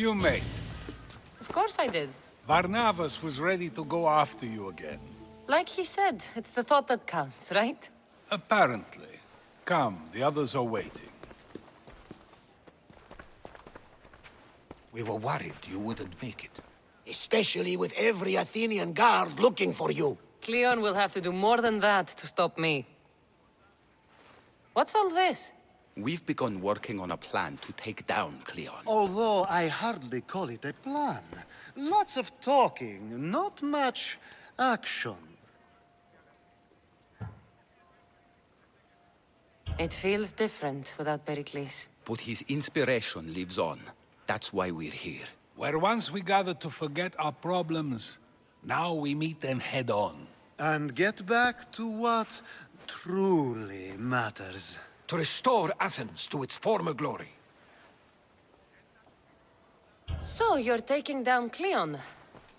You made it. Of course I did. Varnavas was ready to go after you again. Like he said, it's the thought that counts, right? Apparently. Come, the others are waiting. We were worried you wouldn't make it. Especially with every Athenian guard looking for you. Cleon will have to do more than that to stop me. What's all this? We've begun working on a plan to take down Cleon. Although I hardly call it a plan. Lots of talking, not much action. It feels different without Pericles. But his inspiration lives on. That's why we're here. Where once we gathered to forget our problems, now we meet them head-on. And get back to what truly matters. To restore Athens to its former glory. So, you're taking down Cleon.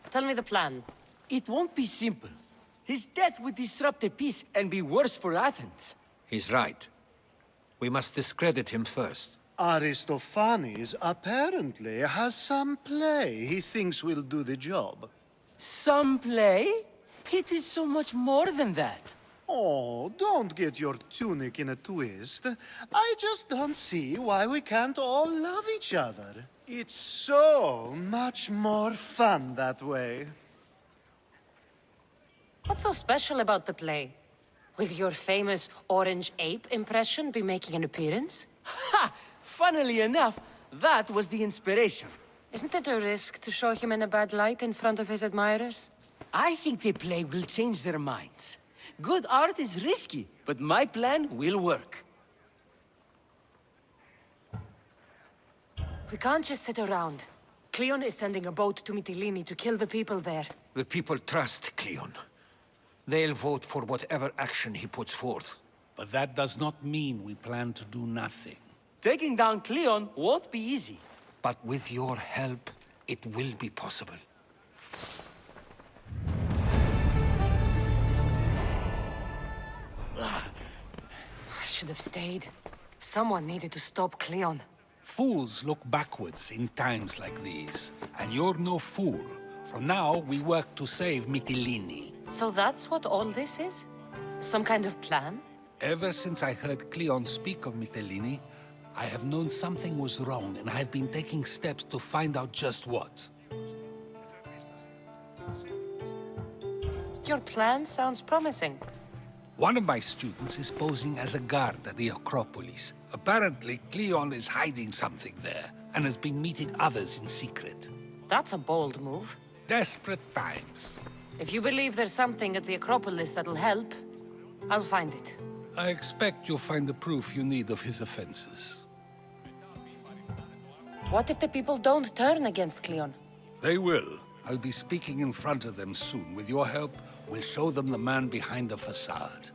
Tell me the plan. It won't be simple. His death would disrupt the peace and be worse for Athens. He's right. We must discredit him first. Aristophanes apparently has some play he thinks will do the job. Some play? It is so much more than that. Oh, don't get your tunic in a twist. I just don't see why we can't all love each other. It's so much more fun that way. What's so special about the play? Will your famous orange ape impression be making an appearance? Ha! Funnily enough, that was the inspiration. Isn't it a risk to show him in a bad light in front of his admirers? I think the play will change their minds. Good art is risky, but my plan will work. We can't just sit around. Cleon is sending a boat to Mytilene to kill the people there. The people trust Cleon. They'll vote for whatever action he puts forth. But that does not mean we plan to do nothing. Taking down Cleon won't be easy. But with your help, it will be possible. I should have stayed. Someone needed to stop Cleon. Fools look backwards in times like these. And you're no fool. From now, we work to save Mytilene. So that's what all this is? Some kind of plan? Ever since I heard Cleon speak of Mytilene, I have known something was wrong, and I have been taking steps to find out just what. Your plan sounds promising. One of my students is posing as a guard at the Acropolis. Apparently, Cleon is hiding something there, and has been meeting others in secret. That's a bold move. Desperate times. If you believe there's something at the Acropolis that'll help, I'll find it. I expect you'll find the proof you need of his offenses. What if the people don't turn against Cleon? They will. I'll be speaking in front of them soon. With your help, we'll show them the man behind the facade.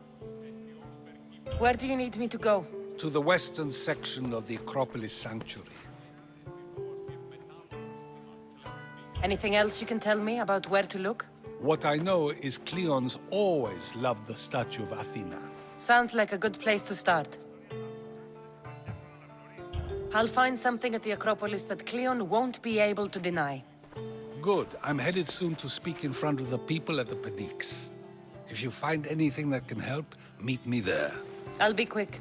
Where do you need me to go? To the western section of the Acropolis Sanctuary. Anything else you can tell me about where to look? What I know is Cleon's always loved the statue of Athena. Sounds like a good place to start. I'll find something at the Acropolis that Cleon won't be able to deny. Good. I'm headed soon to speak in front of the people at the Pnyx. If you find anything that can help, meet me there. I'll be quick.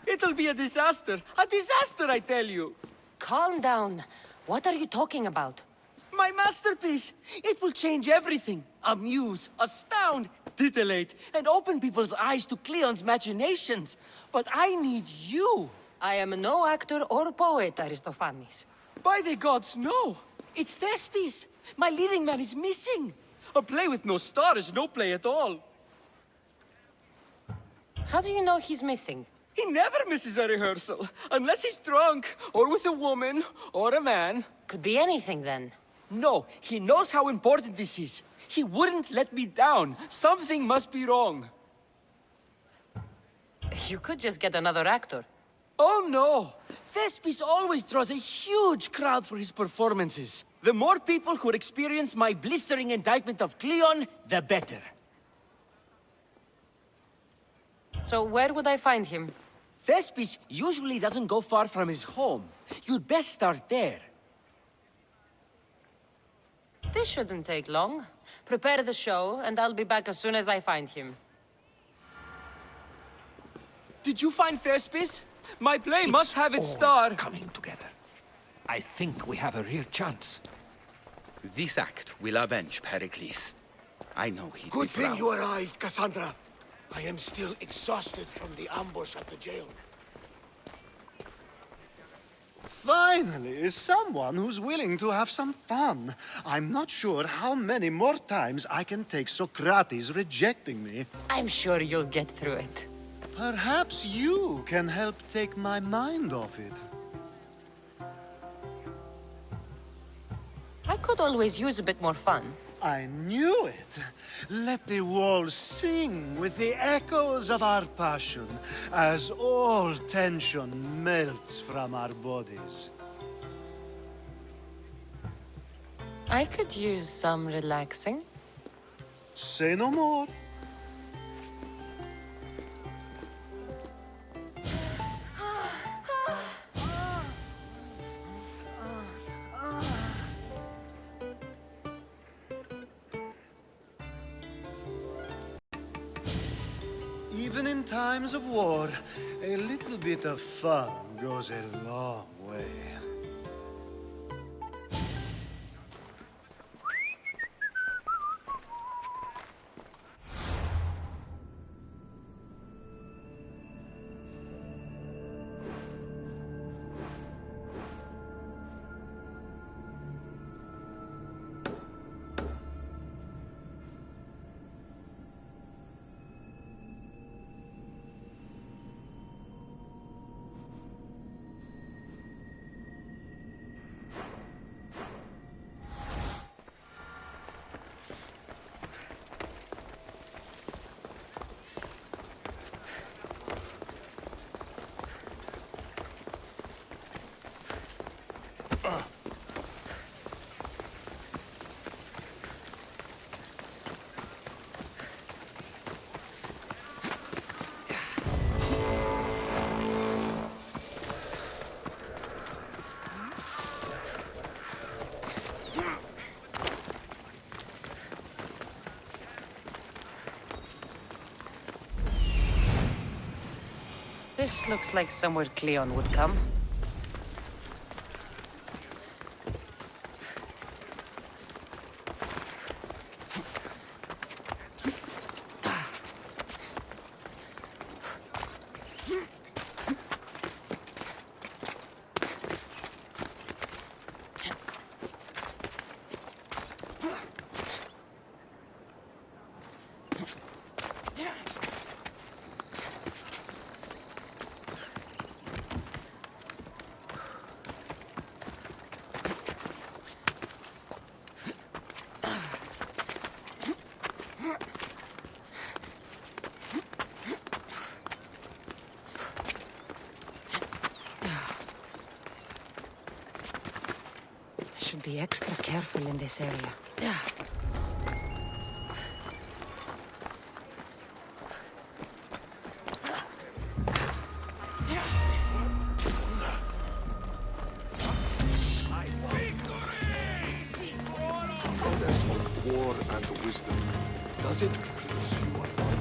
It'll be a disaster! A disaster, I tell you! Calm down. What are you talking about? My masterpiece! It will change everything. Amuse, astound, titillate, and open people's eyes to Cleon's machinations. But I need you! I am no actor or poet, Aristophanes. By the gods, no! It's Thespis! My leading man is missing! A play with no star is no play at all. How do you know he's missing? He never misses a rehearsal, unless he's drunk, or with a woman, or a man. Could be anything then. No, he knows how important this is. He wouldn't let me down. Something must be wrong. You could just get another actor. Oh no! Thespis always draws a huge crowd for his performances. The more people who experience my blistering indictment of Cleon, the better. So where would I find him? Thespis usually doesn't go far from his home. You'd best start there. This shouldn't take long. Prepare the show, and I'll be back as soon as I find him. Did you find Thespis? My play must have its all star. coming together. I think we have a real chance. This act will avenge Pericles. I know he'd Good be thing proud. you arrived, Cassandra. I am still exhausted from the ambush at the jail. Finally, someone who's willing to have some fun. I'm not sure how many more times I can take Socrates rejecting me. I'm sure you'll get through it. Perhaps you can help take my mind off it. I could always use a bit more fun. I knew it. Let the walls sing with the echoes of our passion as all tension melts from our bodies. I could use some relaxing. Say no more. Even in times of war, a little bit of fun goes a long way. This looks like somewhere Cleon would come. Should be extra careful in this area. Goddess of war and wisdom, does it please you or not?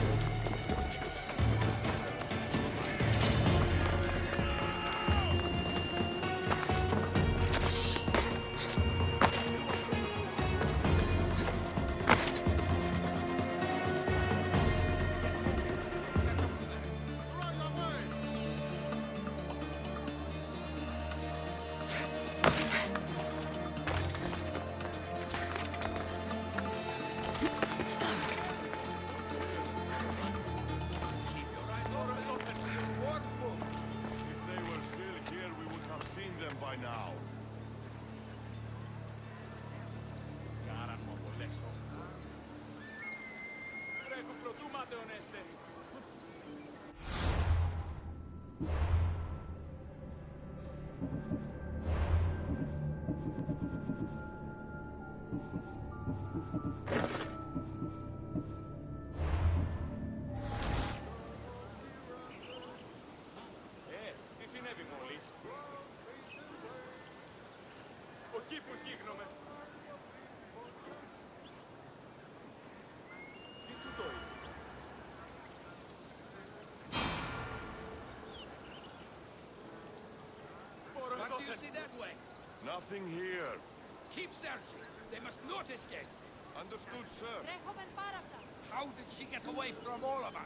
What do you see that way? Nothing here. Keep searching. They must not escape. Understood, sir. How did she get away from all of us?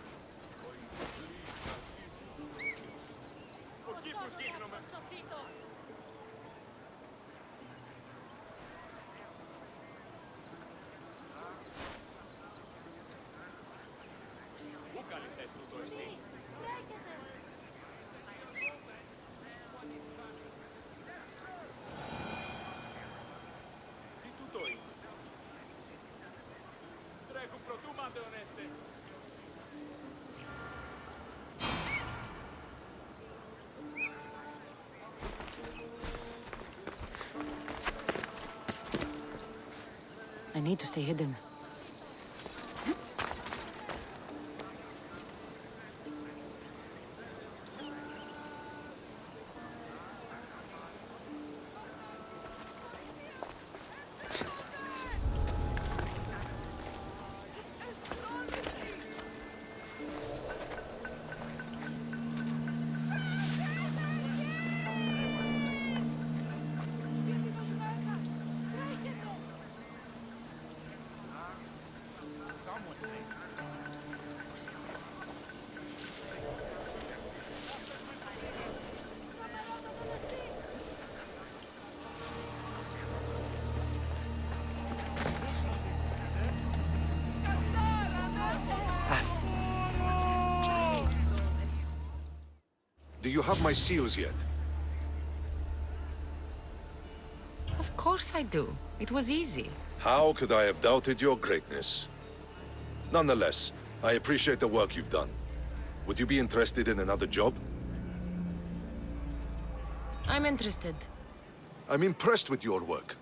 I need to stay hidden. Do you have my seals yet? Of course I do. It was easy. How could I have doubted your greatness? Nonetheless, I appreciate the work you've done. Would you be interested in another job? I'm interested. I'm impressed with your work.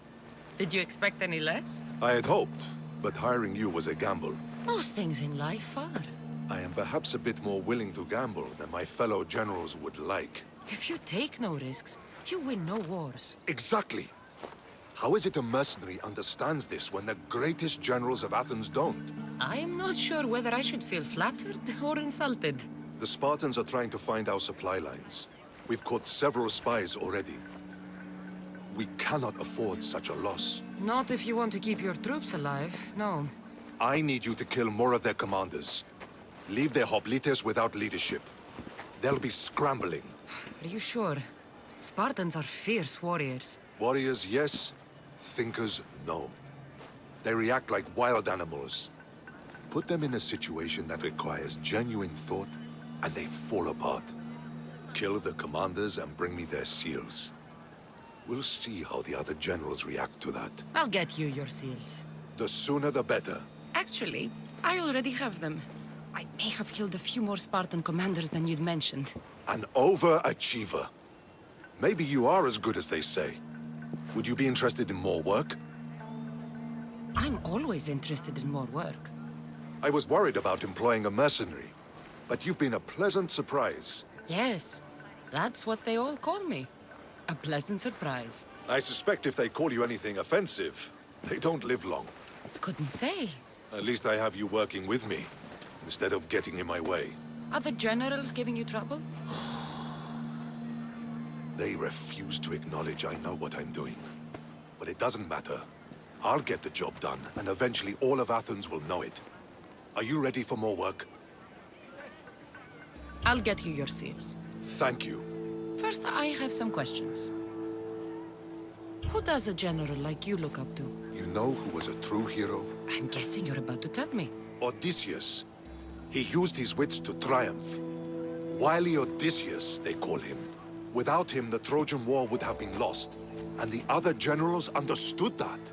Did you expect any less? I had hoped, but hiring you was a gamble. Most things in life are. I am perhaps a bit more willing to gamble than my fellow generals would like. If you take no risks, you win no wars. Exactly. How is it a mercenary understands this when the greatest generals of Athens don't? I am not sure whether I should feel flattered or insulted. The Spartans are trying to find our supply lines. We've caught several spies already. We cannot afford such a loss. Not if you want to keep your troops alive, no. I need you to kill more of their commanders. Leave their hoplites without leadership. They'll be scrambling. Are you sure? Spartans are fierce warriors. Warriors, yes. Thinkers, no. They react like wild animals. Put them in a situation that requires genuine thought, and they fall apart. Kill the commanders and bring me their seals. We'll see how the other generals react to that. I'll get you your seals. The sooner the better. Actually, I already have them. I may have killed a few more Spartan commanders than you'd mentioned. An overachiever. Maybe you are as good as they say. Would you be interested in more work? I'm always interested in more work. I was worried about employing a mercenary, but you've been a pleasant surprise. Yes, that's what they all call me. A pleasant surprise. I suspect if they call you anything offensive, they don't live long. Couldn't say. At least I have you working with me, instead of getting in my way. Other generals giving you trouble? They refuse to acknowledge I know what I'm doing. But it doesn't matter. I'll get the job done, and eventually all of Athens will know it. Are you ready for more work? I'll get you your seals. Thank you. First, I have some questions. Who does a general like you look up to? You know who was a true hero? I'm guessing you're about to tell me. Odysseus. He used his wits to triumph. Wily Odysseus, they call him. Without him, the Trojan War would have been lost. And the other generals understood that.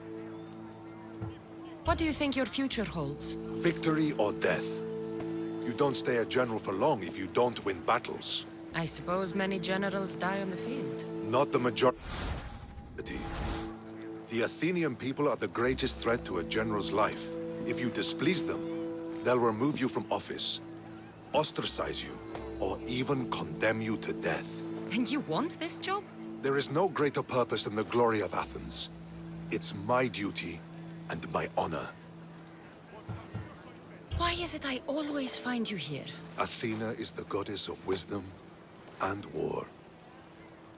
What do you think your future holds? Victory or death. You don't stay a general for long if you don't win battles. I suppose many generals die on the field. Not the majority. The Athenian people are the greatest threat to a general's life. If you displease them, they'll remove you from office, ostracize you, or even condemn you to death. And you want this job? There is no greater purpose than the glory of Athens. It's my duty and my honor. Why is it I always find you here? Athena is the goddess of wisdom and war.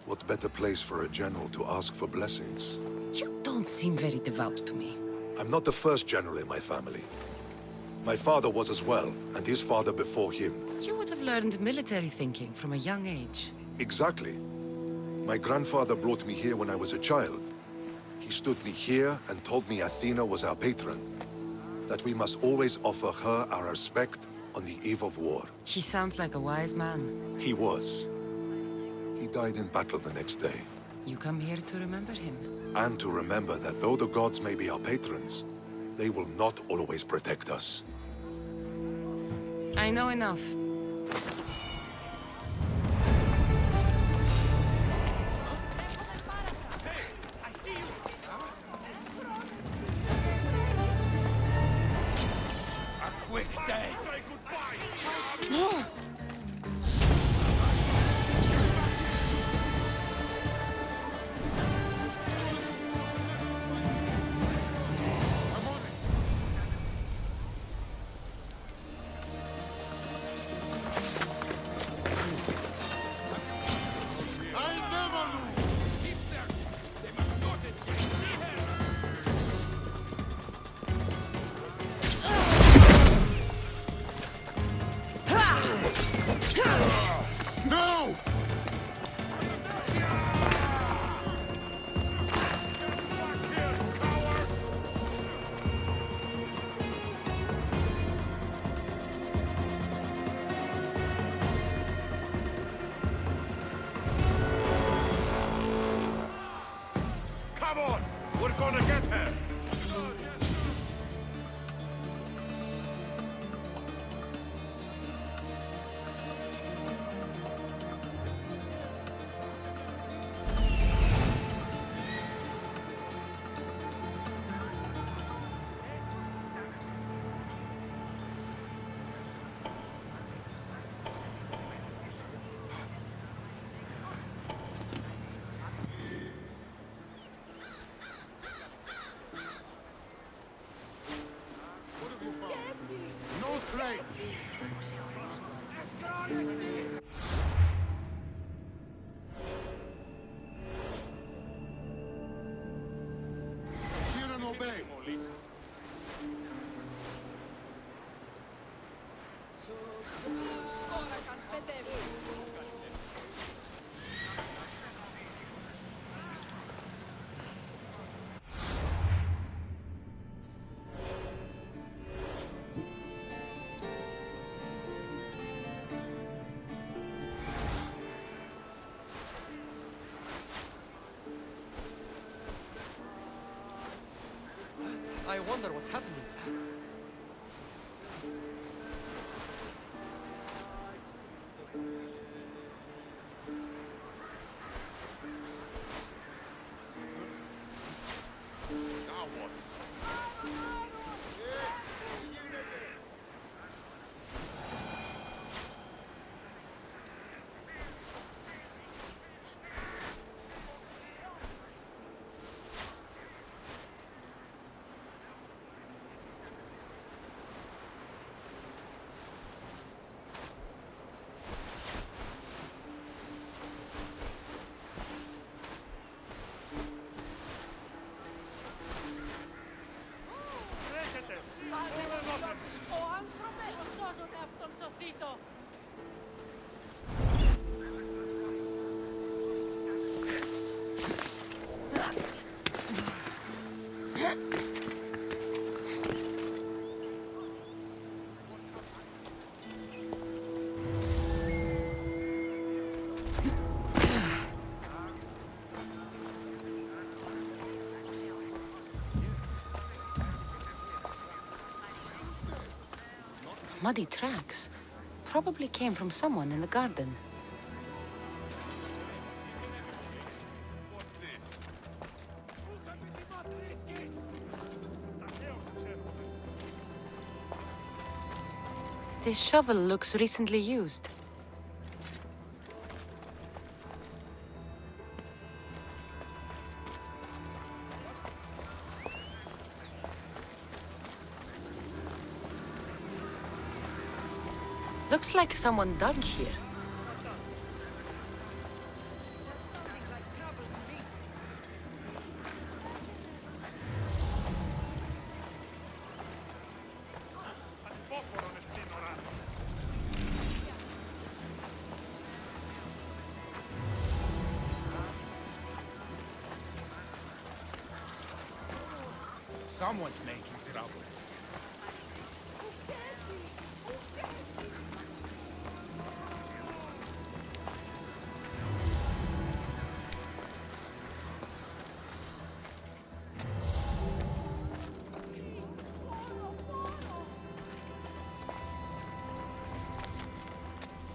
What better place for a general to ask for blessings? You don't seem very devout to me. I'm not the first general in my family. My father was as well, and his father before him. You would have learned military thinking from a young age. Exactly. My grandfather brought me here when I was a child. He stood me here and told me Athena was our patron. That we must always offer her our respect on the eve of war. He sounds like a wise man. He was. He died in battle the next day. You come here to remember him. And to remember that though the gods may be our patrons, they will not always protect us. I know enough. A quick day. Come on! We're gonna get her! No trace! Hear and obey! I wonder what's happening. Now what? Muddy tracks. Probably came from someone in the garden. This shovel looks recently used. Looks like someone dug here. Someone's making trouble.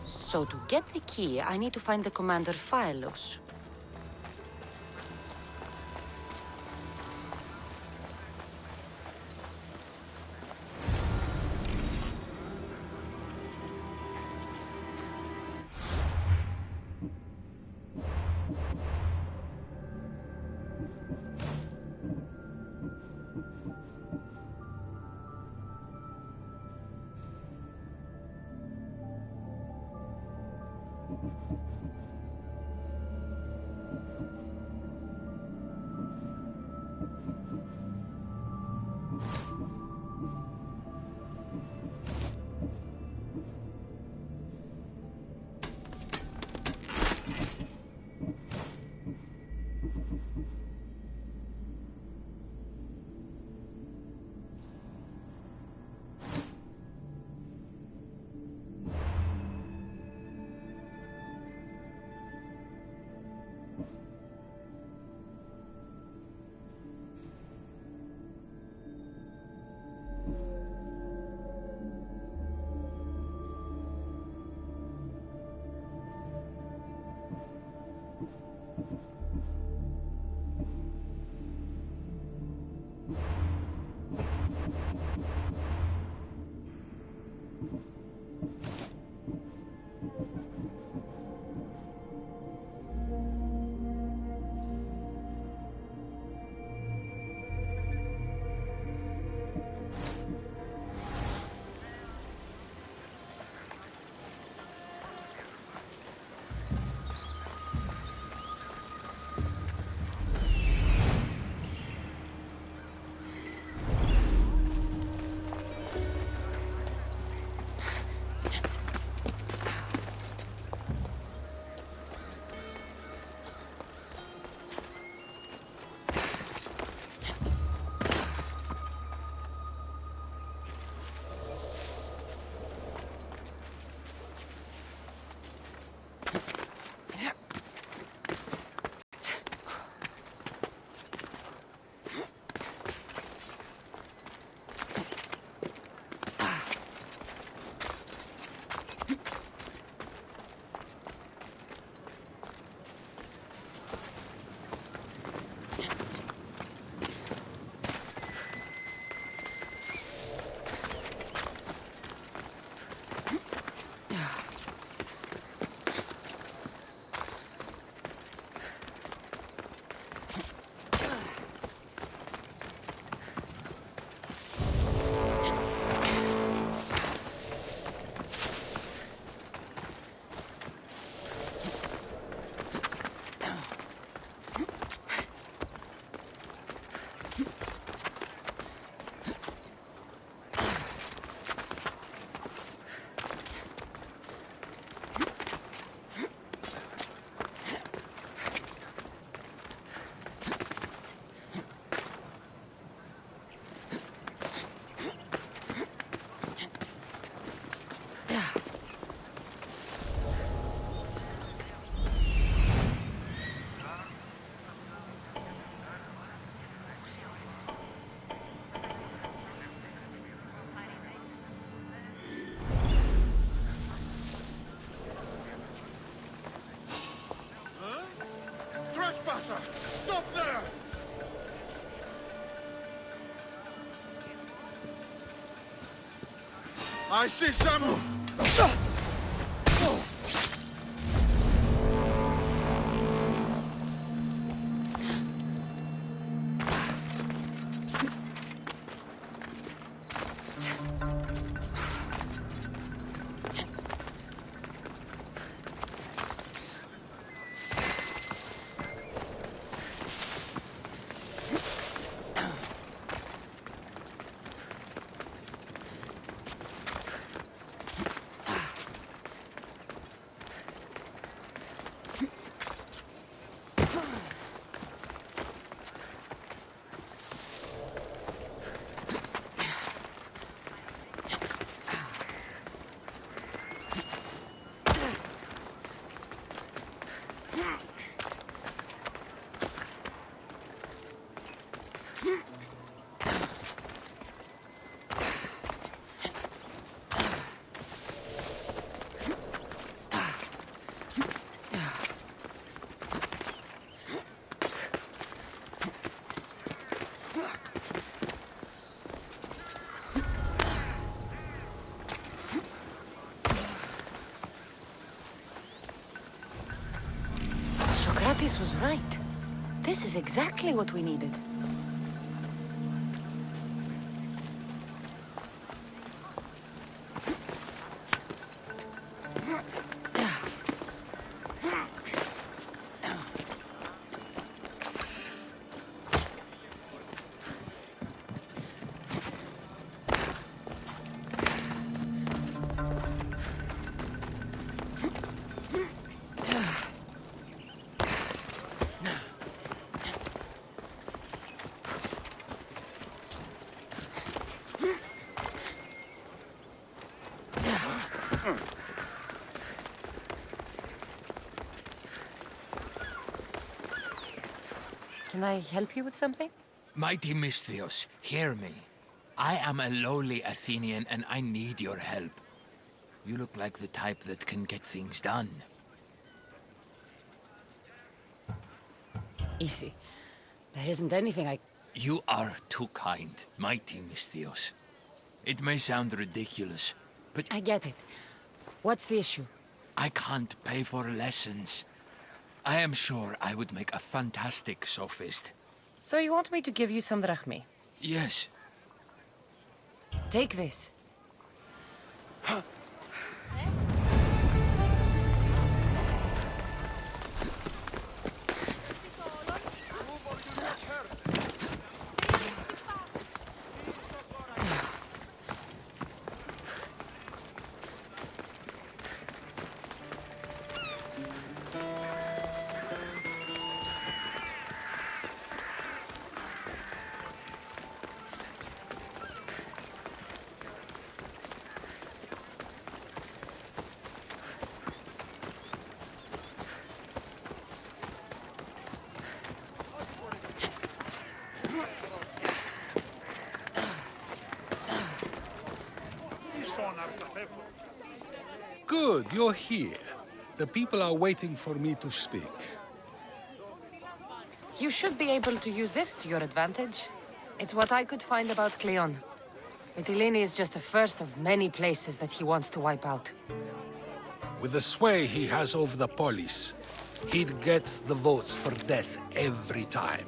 So to get the key, I need to find the commander Phylos. Trespasser! Stop there! I see Samu! Socrates was right. This is exactly what we needed. Can I help you with something? Mighty Misthios, hear me. I am a lowly Athenian and I need your help. You look like the type that can get things done. Easy. There isn't anything I... You are too kind, Mighty Misthios. It may sound ridiculous, but I get it. What's the issue? I can't pay for lessons. I am sure I would make a fantastic sophist. So you want me to give you some drachmi? Yes. Take this. Good, you're here. The people are waiting for me to speak. You should be able to use this to your advantage. It's what I could find about Cleon. Mytilene is just the first of many places that he wants to wipe out. With the sway he has over the polis, he'd get the votes for death every time.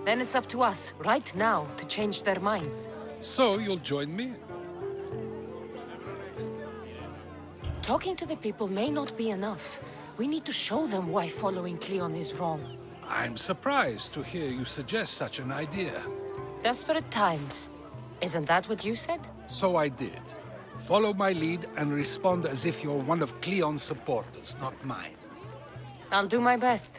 Then it's up to us, right now, to change their minds. So you'll join me? Talking to the people may not be enough. We need to show them why following Cleon is wrong. I'm surprised to hear you suggest such an idea. Desperate times. Isn't that what you said? So I did. Follow my lead and respond as if you're one of Cleon's supporters, not mine. I'll do my best.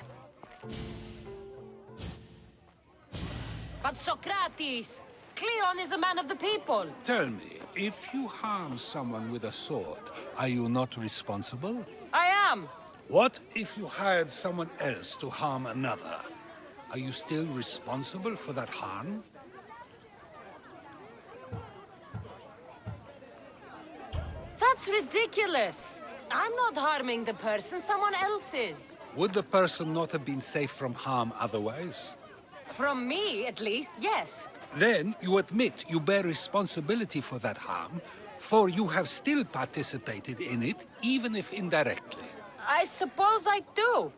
But Socrates! Cleon is a man of the people! Tell me, if you harm someone with a sword, are you not responsible? I am! What if you hired someone else to harm another? Are you still responsible for that harm? That's ridiculous! I'm not harming the person, someone else is. Would the person not have been safe from harm otherwise? From me, at least, yes. Then you admit you bear responsibility for that harm, for you have still participated in it, even if indirectly. I suppose I do.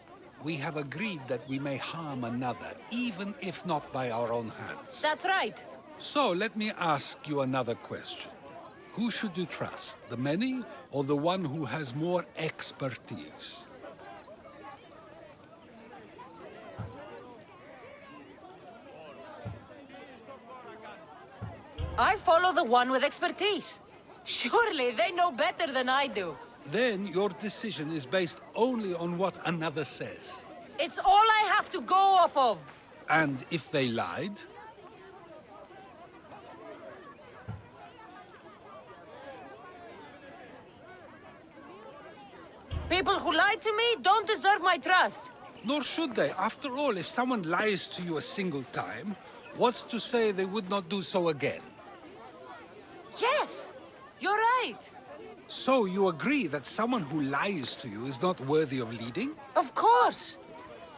We have agreed that we may harm another, even if not by our own hands. That's right. So let me ask you another question. Who should you trust, the many or the one who has more expertise? I follow the one with expertise. Surely they know better than I do. Then your decision is based only on what another says. It's all I have to go off of. And if they lied? People who lie to me don't deserve my trust. Nor should they. After all, if someone lies to you a single time, what's to say they would not do so again? Yes! You're right! So you agree that someone who lies to you is not worthy of leading? Of course!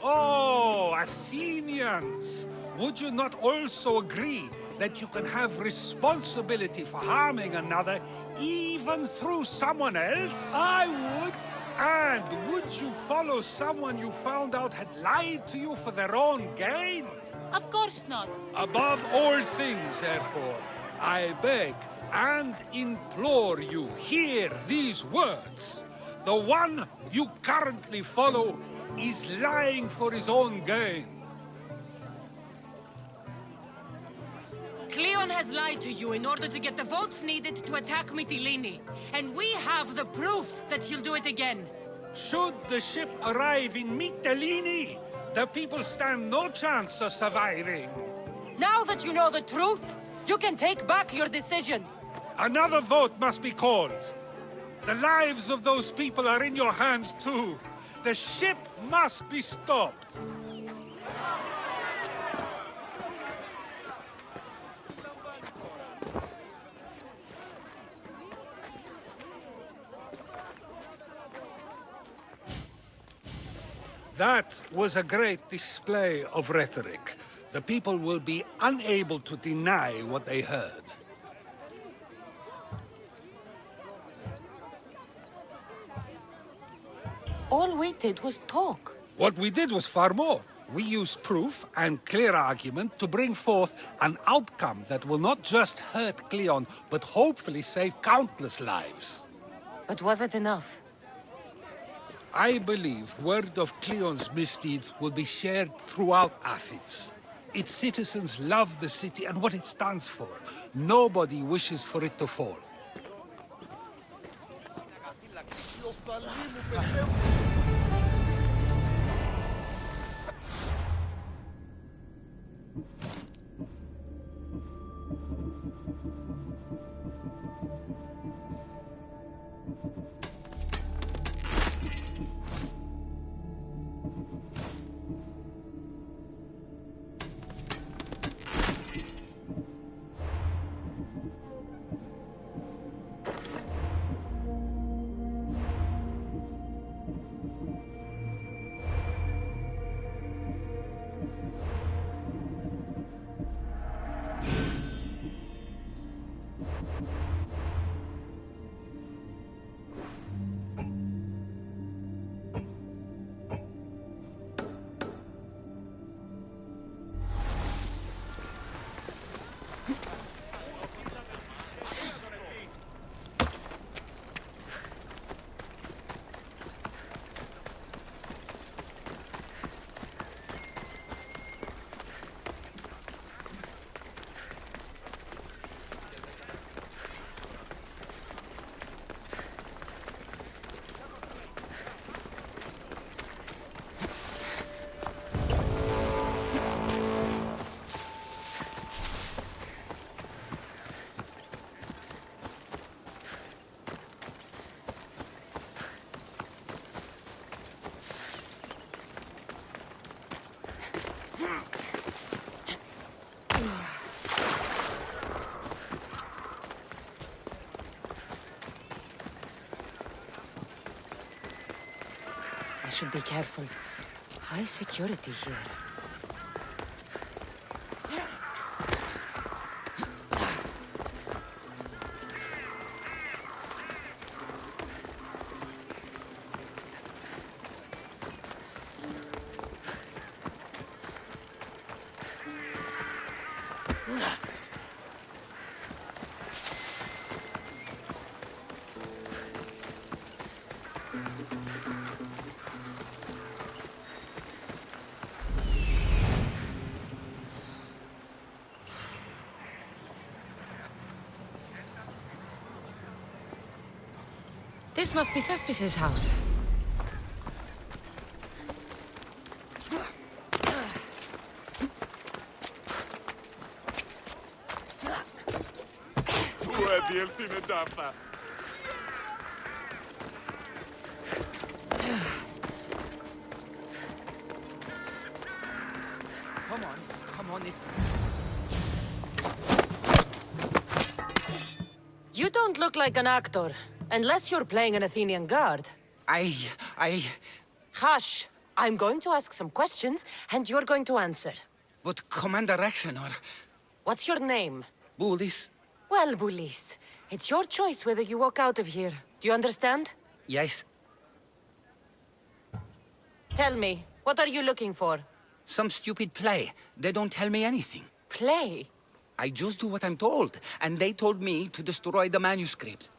Oh, Athenians! Would you not also agree that you can have responsibility for harming another even through someone else? I would! And would you follow someone you found out had lied to you for their own gain? Of course not. Above all things, therefore, I beg and implore you, hear these words. The one you currently follow is lying for his own gain. Cleon has lied to you in order to get the votes needed to attack Mytilene. And we have the proof that he'll do it again. Should the ship arrive in Mytilene, the people stand no chance of surviving. Now that you know the truth, you can take back your decision. Another vote must be called. The lives of those people are in your hands too. The ship must be stopped. That was a great display of rhetoric. The people will be unable to deny what they heard. All we did was talk. What we did was far more. We used proof and clear argument to bring forth an outcome that will not just hurt Cleon, but hopefully save countless lives. But was it enough? I believe word of Cleon's misdeeds will be shared throughout Athens. Its citizens love the city and what it stands for. Nobody wishes for it to fall. I should be careful. High security here. This must be Thespis' house. Come on, come on. You don't look like an actor, unless you're playing an Athenian guard. I... Hush! I'm going to ask some questions, and you're going to answer. But Commander Rexenor... What's your name? Bullis? Well, Bulis, it's your choice whether you walk out of here. Do you understand? Yes. Tell me, what are you looking for? Some stupid play. They don't tell me anything. Play? I just do what I'm told, and they told me to destroy the manuscript.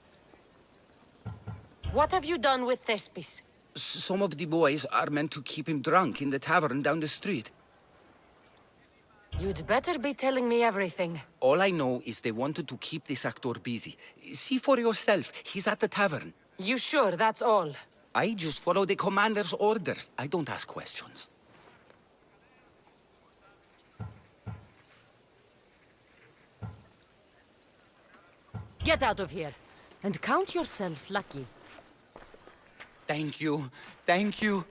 What have you done with Thespis? Some of the boys are meant to keep him drunk in the tavern down the street. You'd better be telling me everything. All I know is they wanted to keep this actor busy. See for yourself, he's at the tavern. You sure that's all? I just follow the commander's orders. I don't ask questions. Get out of here, and count yourself lucky. Thank you. Thank you.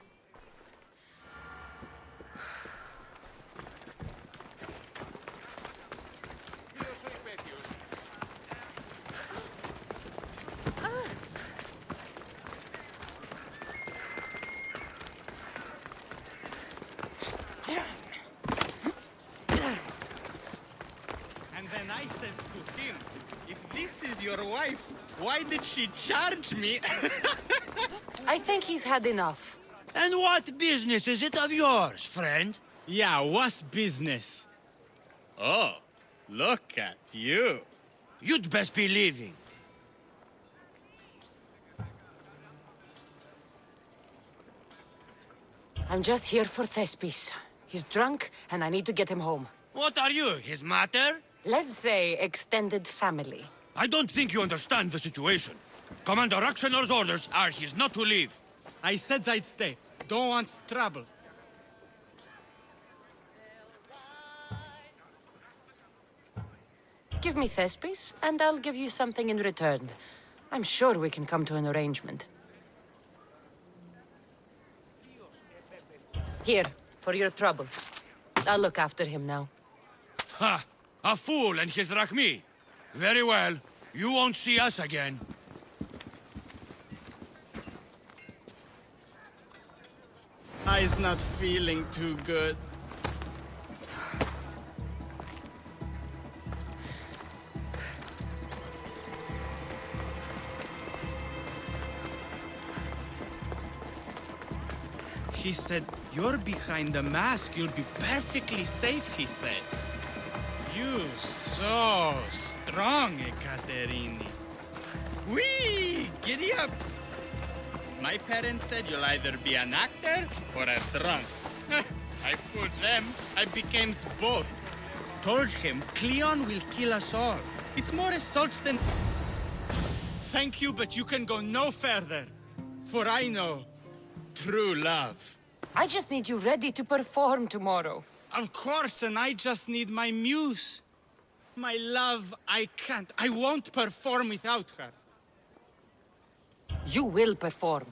And then I says to him, if this is your wife, why did she charge me? I think he's had enough. And what business is it of yours, friend? Yeah, what's business? Oh, look at you. You'd best be leaving. I'm just here for Thespis. He's drunk, and I need to get him home. What are you, his mater? Let's say extended family. I don't think you understand the situation. Commander Raxenor's orders are he's not to leave. I said I'd stay. Don't want trouble. Give me Thespis, and I'll give you something in return. I'm sure we can come to an arrangement. Here, for your trouble. I'll look after him now. Ha! A fool and his drachmi. Very well. You won't see us again. I's not feeling too good. He said, you're behind the mask, you'll be perfectly safe, he said. You so strong, Ekaterini. Whee! Giddy ups! My parents said you'll either be an actor or a drunk. I fooled them. I became both. Told him Cleon will kill us all. It's more assaults than... Thank you, but you can go no further. For I know true love. I just need you ready to perform tomorrow. Of course, and I just need my muse. My love, I can't. I won't perform without her. You will perform.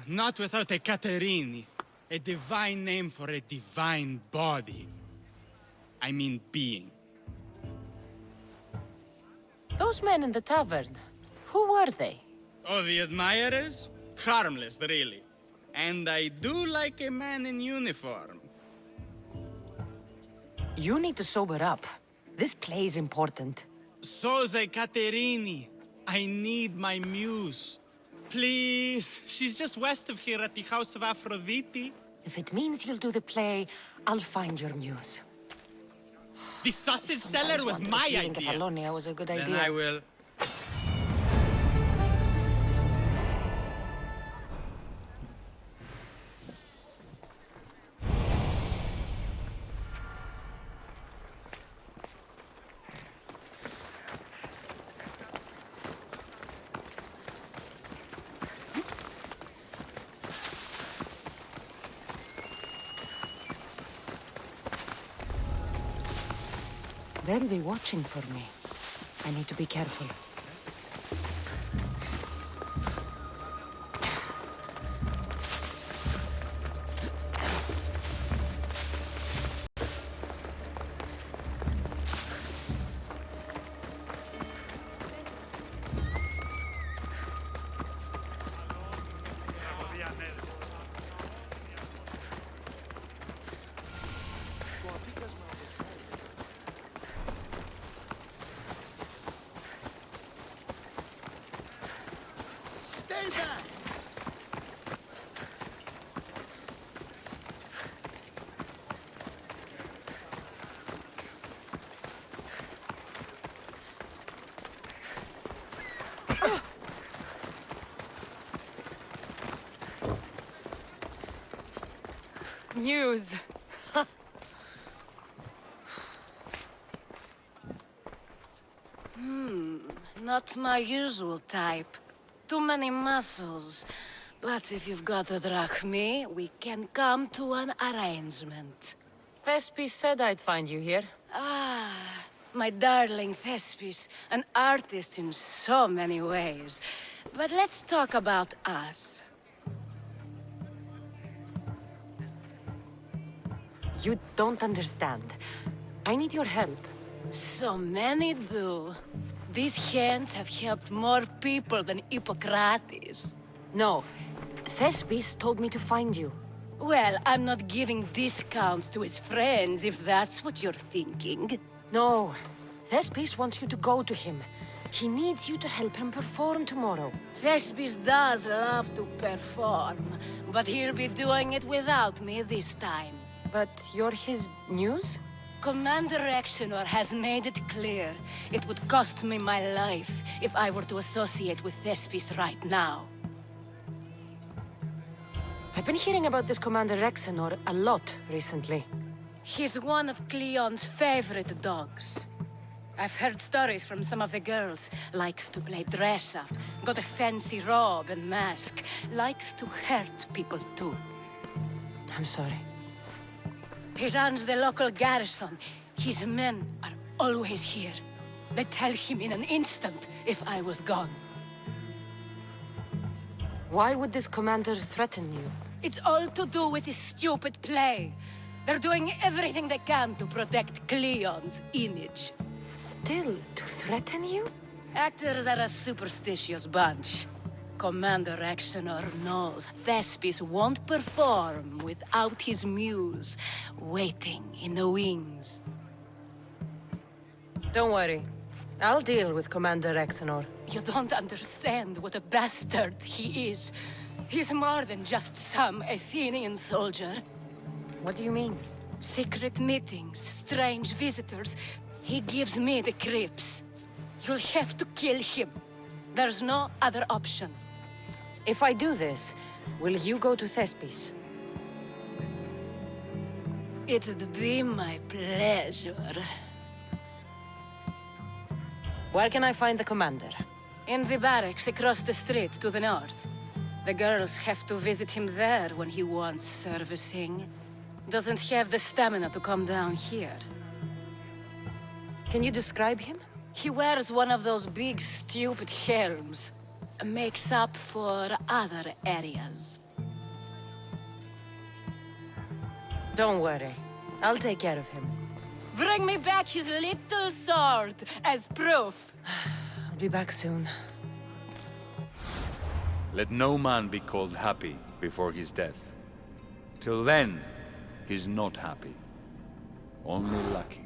Not without a Caterini. A divine name for a divine body. I mean being. Those men in the tavern, who were they? Oh, the admirers? Harmless, really. And I do like a man in uniform. You need to sober up. This play is important. Soze Caterini. I need my muse. Please. She's just west of here at the House of Aphrodite. If it means you'll do the play, I'll find your muse. The sausage Sometimes seller was wonder my if leaving idea. Catalonia was a good Then idea. I will... They'll be watching for me. I need to be careful. News. Not my usual type. Too many muscles. But if you've got a drachmi, we can come to an arrangement. Thespis said I'd find you here. Ah, my darling Thespis, an artist in so many ways. But let's talk about us. You don't understand. I need your help. So many do. These hands have helped more people than Hippocrates. No. Thespis told me to find you. Well, I'm not giving discounts to his friends, if that's what you're thinking. No. Thespis wants you to go to him. He needs you to help him perform tomorrow. Thespis does love to perform, but he'll be doing it without me this time. But you're his muse? Commander Exenor has made it clear it would cost me my life if I were to associate with Thespis right now. I've been hearing about this Commander Exenor a lot recently. He's one of Cleon's favorite dogs. I've heard stories from some of the girls. Likes to play dress-up, got a fancy robe and mask. Likes to hurt people too. I'm sorry. He runs the local garrison. His men are always here. They'd tell him in an instant if I was gone. Why would this commander threaten you? It's all to do with his stupid play. They're doing everything they can to protect Cleon's image. Still, to threaten you? Actors are a superstitious bunch. Commander Exenor knows Thespis won't perform without his muse waiting in the wings. Don't worry. I'll deal with Commander Exenor. You don't understand what a bastard he is. He's more than just some Athenian soldier. What do you mean? Secret meetings, strange visitors. He gives me the creeps. You'll have to kill him. There's no other option. If I do this, will you go to Thespis? It'd be my pleasure. Where can I find the commander? In the barracks across the street to the north. The girls have to visit him there when he wants servicing. Doesn't have the stamina to come down here. Can you describe him? He wears one of those big, stupid helms. Makes up for other areas. Don't worry. I'll take care of him. Bring me back his little sword as proof. I'll be back soon. Let no man be called happy before his death. Till then, he's not happy. Only lucky.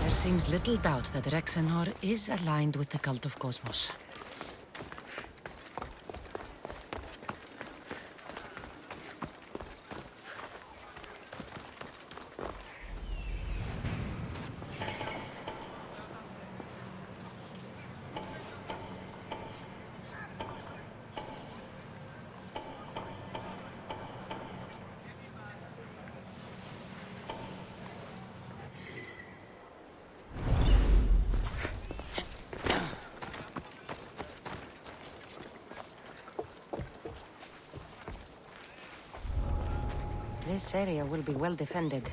There seems little doubt that Rexenor is aligned with the cult of Cosmos. This area will be well defended.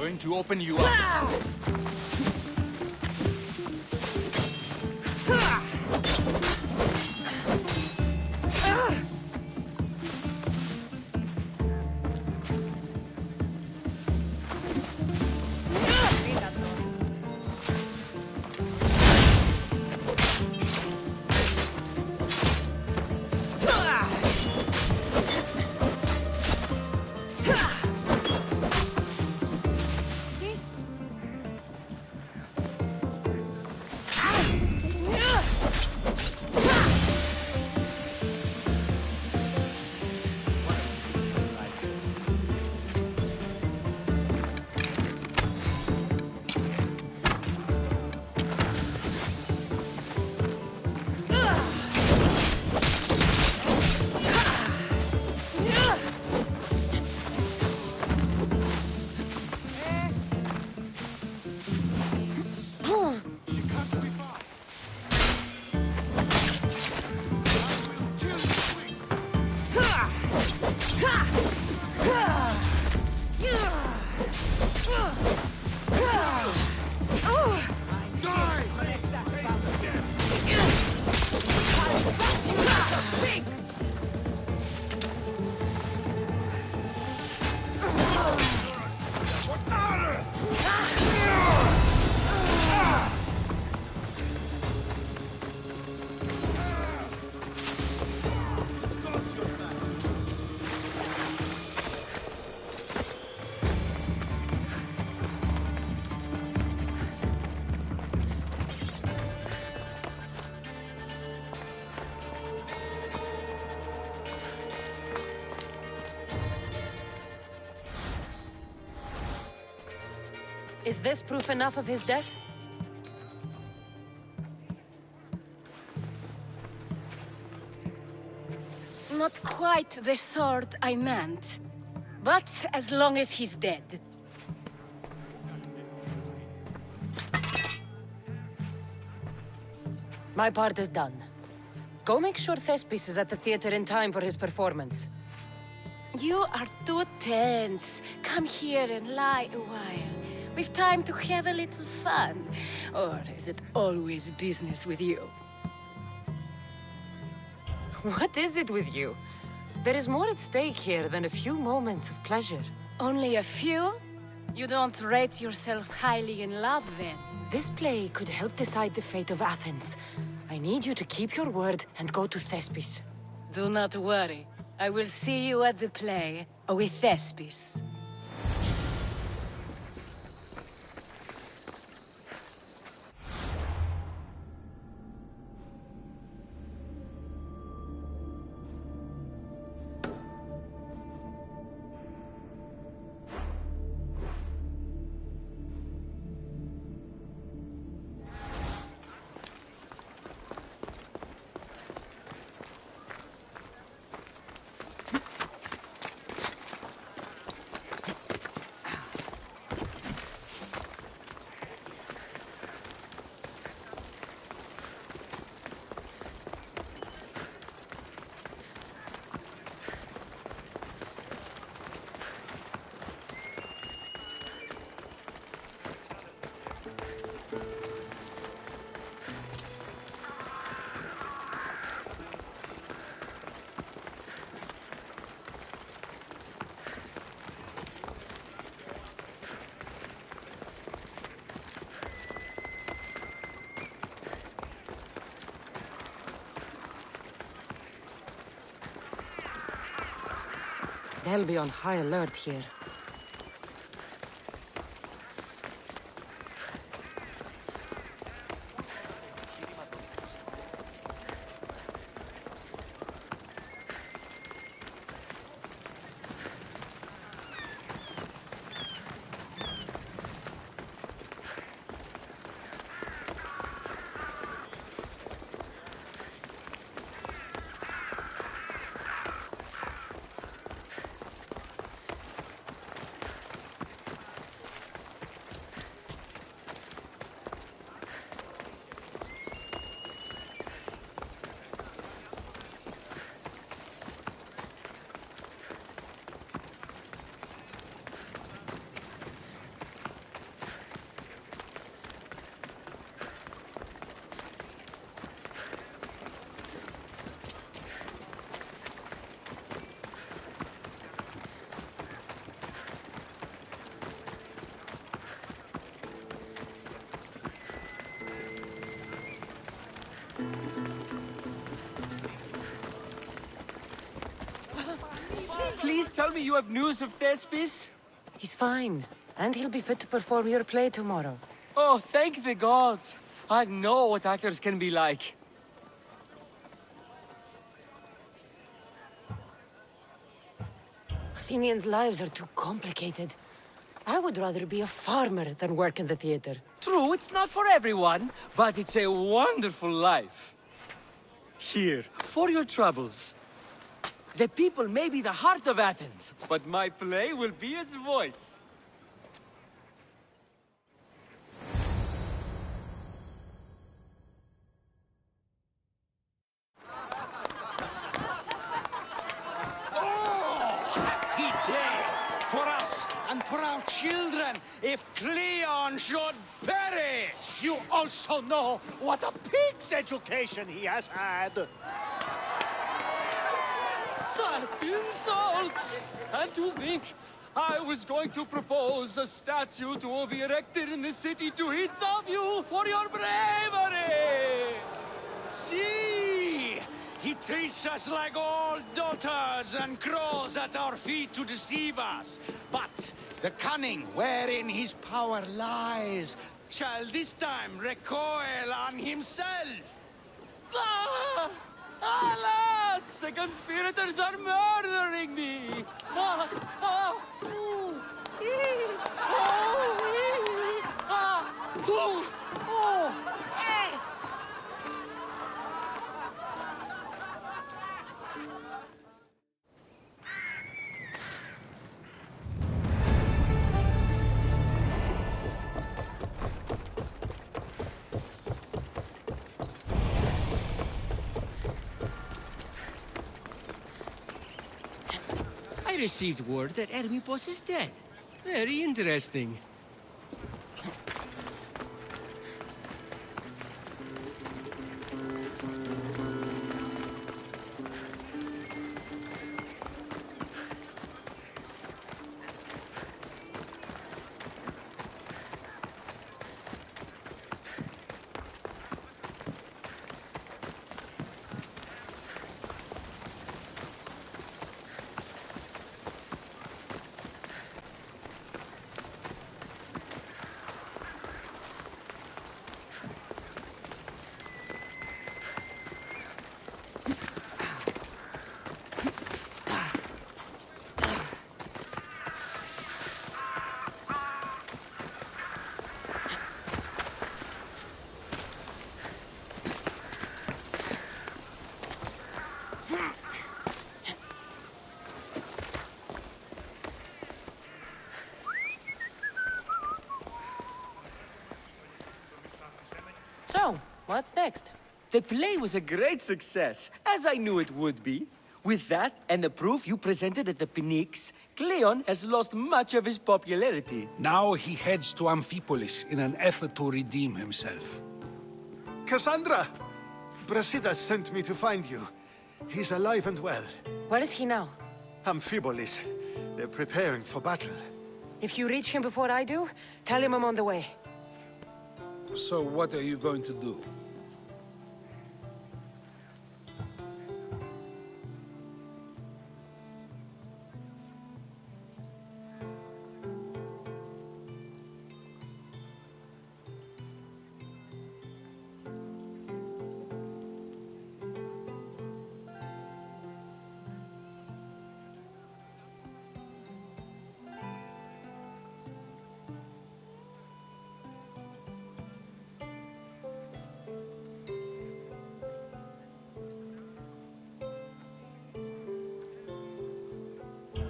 going to open you up. Is this proof enough of his death? Not quite the sort I meant. But as long as he's dead. My part is done. Go make sure Thespis is at the theater in time for his performance. You are too tense. Come here and lie a while. We've time to have a little fun. Or is it always business with you? What is it with you? There is more at stake here than a few moments of pleasure. Only a few? You don't rate yourself highly in love, then? This play could help decide the fate of Athens. I need you to keep your word and go to Thespis. Do not worry. I will see you at the play with Thespis. They'll be on high alert here. Please tell me you have news of Thespis. He's fine, and he'll be fit to perform your play tomorrow. Oh, thank the gods. I know what actors can be like. Athenians' lives are too complicated. I would rather be a farmer than work in the theater. True, it's not for everyone, but it's a wonderful life. Here, for your troubles. The people may be the heart of Athens, but my play will be its voice. Happy day for us and for our children if Cleon should perish! You also know what a pig's education he has had. Such insults! And to think I was going to propose a statue to be erected in the city to each of you for your bravery! See! He treats us like old daughters and crawls at our feet to deceive us. But the cunning wherein his power lies shall this time recoil on himself. Ah! Alas! The conspirators are murdering me! Ah! Ah! Ooh! Ee! Oh! Ee! Ah! Ooh! Oh! Eh! I received word that Hermippos is dead. Very interesting. So, what's next? The play was a great success, as I knew it would be. With that, and the proof you presented at the Pnyx, Cleon has lost much of his popularity. Now he heads to Amphipolis in an effort to redeem himself. Cassandra! Brasidas sent me to find you. He's alive and well. Where is he now? Amphipolis. They're preparing for battle. If you reach him before I do, tell him I'm on the way. So what are you going to do?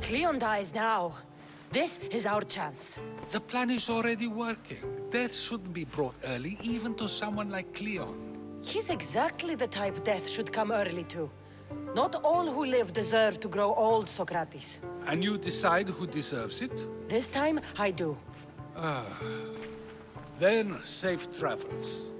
Cleon dies now. This is our chance. The plan is already working. Death shouldn't be brought early, even to someone like Cleon. He's exactly the type death should come early to. Not all who live deserve to grow old, Socrates. And you decide who deserves it? This time, I do. Then, safe travels.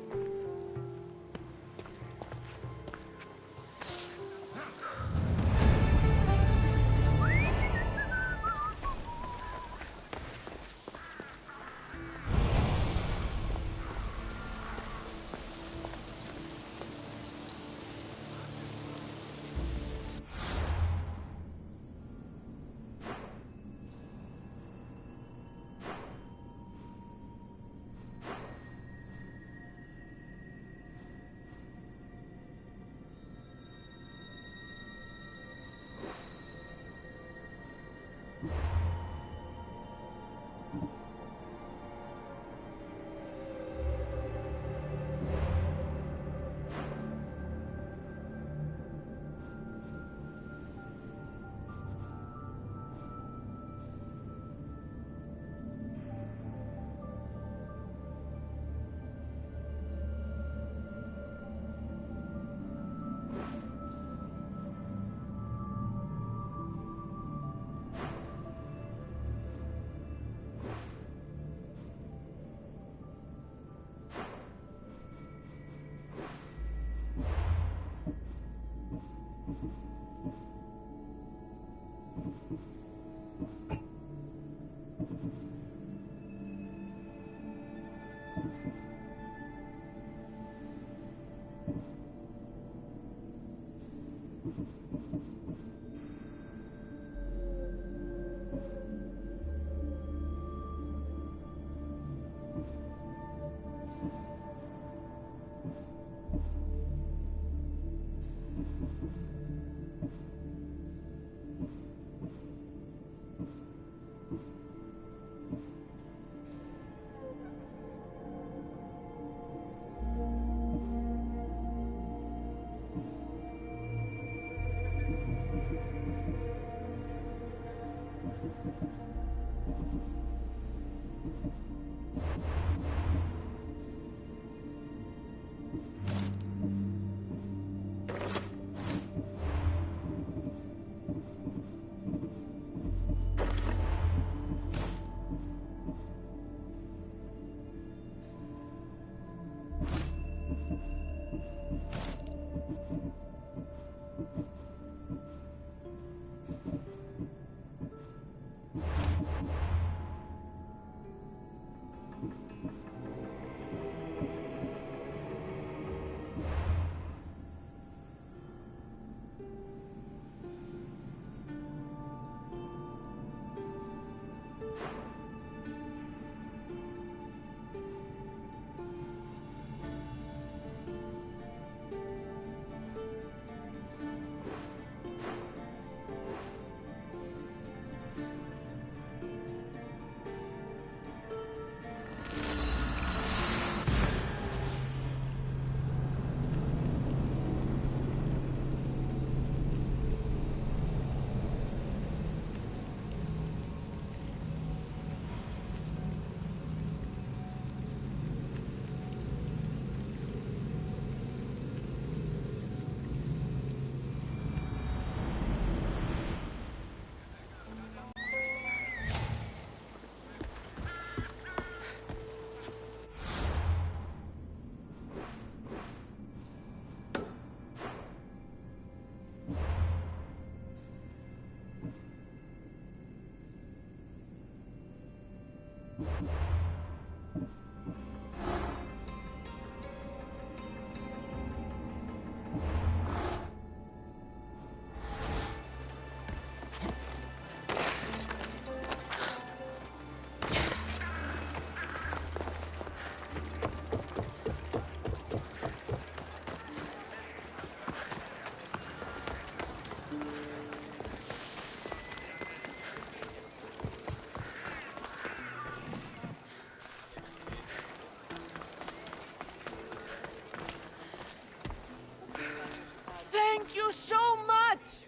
Thank you so much!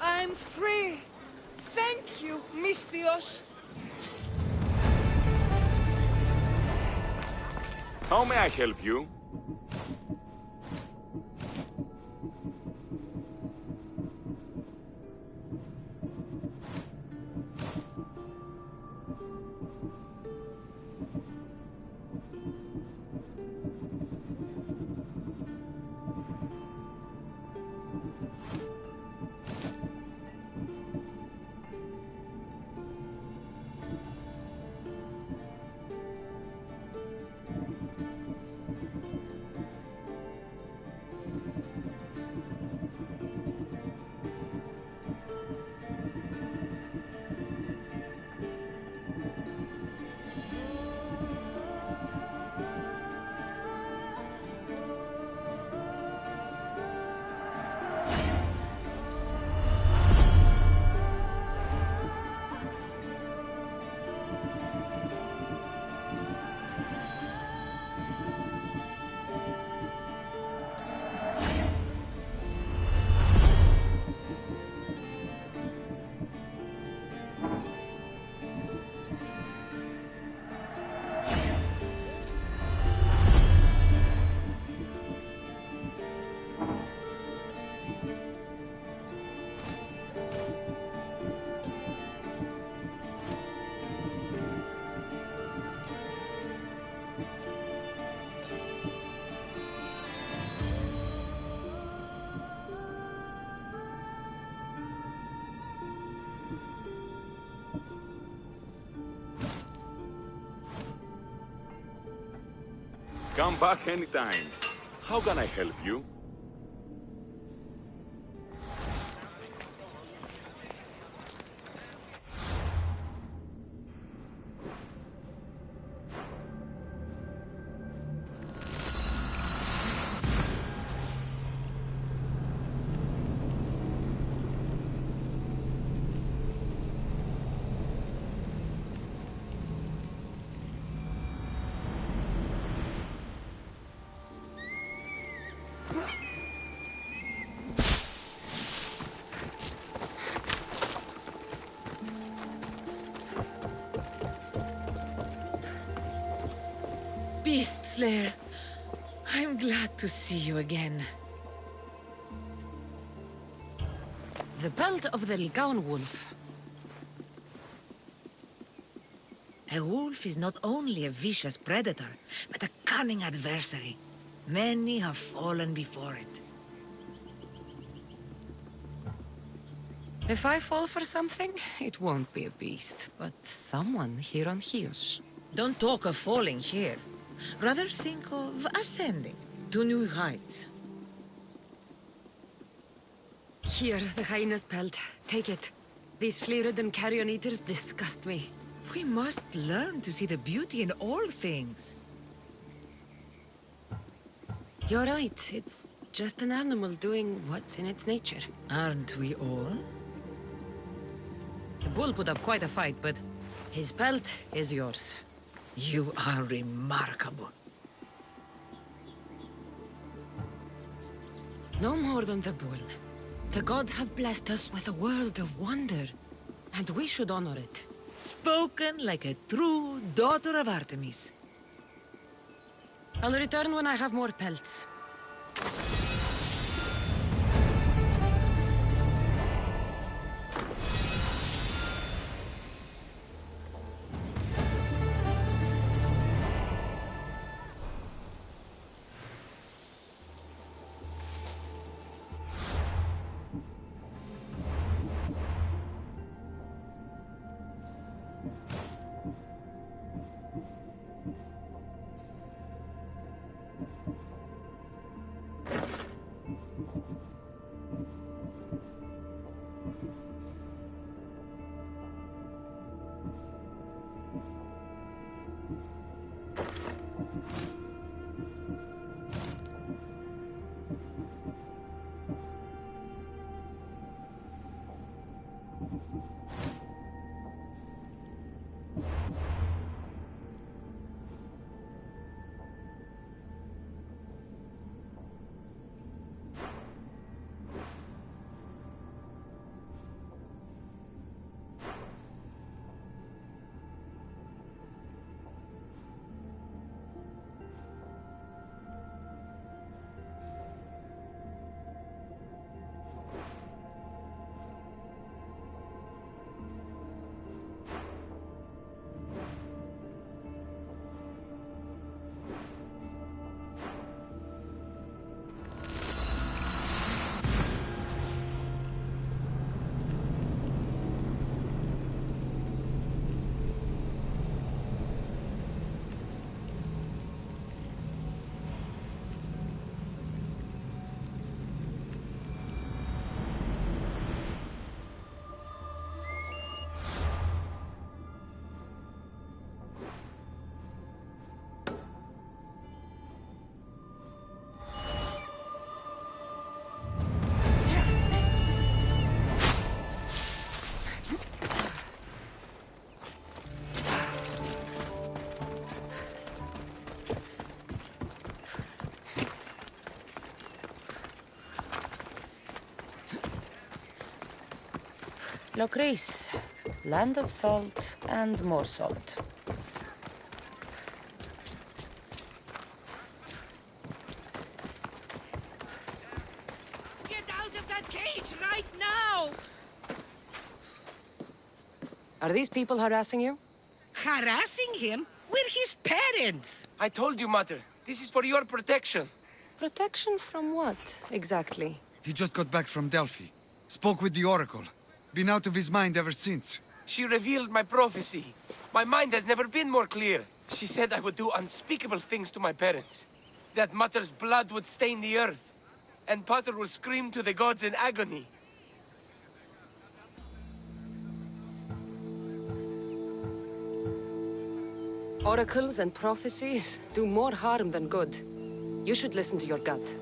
I'm free! Thank you, Misthios! How may I help you? Come back anytime. How can I help you? Beast Slayer. I'm glad to see you again. The pelt of the Ligaun wolf. A wolf is not only a vicious predator, but a cunning adversary. Many have fallen before it. If I fall for something, it won't be a beast, but someone here on Chios. Don't talk of falling here. Rather think of ascending to new heights. Here, the hyena's pelt. Take it. These flea-ridden carrion eaters disgust me. We must learn to see the beauty in all things. You're right. It's just an animal doing what's in its nature. Aren't we all? The bull put up quite a fight, but his pelt is yours. You are remarkable. No more than the bull. The gods have blessed us with a world of wonder, and we should honor it. Spoken like a true daughter of Artemis. I'll return when I have more pelts. Locris, land of salt and more salt. Get out of that cage right now! Are these people harassing you? Harassing him? We're his parents! I told you, Mother. This is for your protection. Protection from what, exactly? He just got back from Delphi. Spoke with the Oracle. Been out of his mind ever since. She revealed my prophecy. My mind has never been more clear. She said I would do unspeakable things to my parents. That Mother's blood would stain the earth. And Pater would scream to the gods in agony. Oracles and prophecies do more harm than good. You should listen to your gut.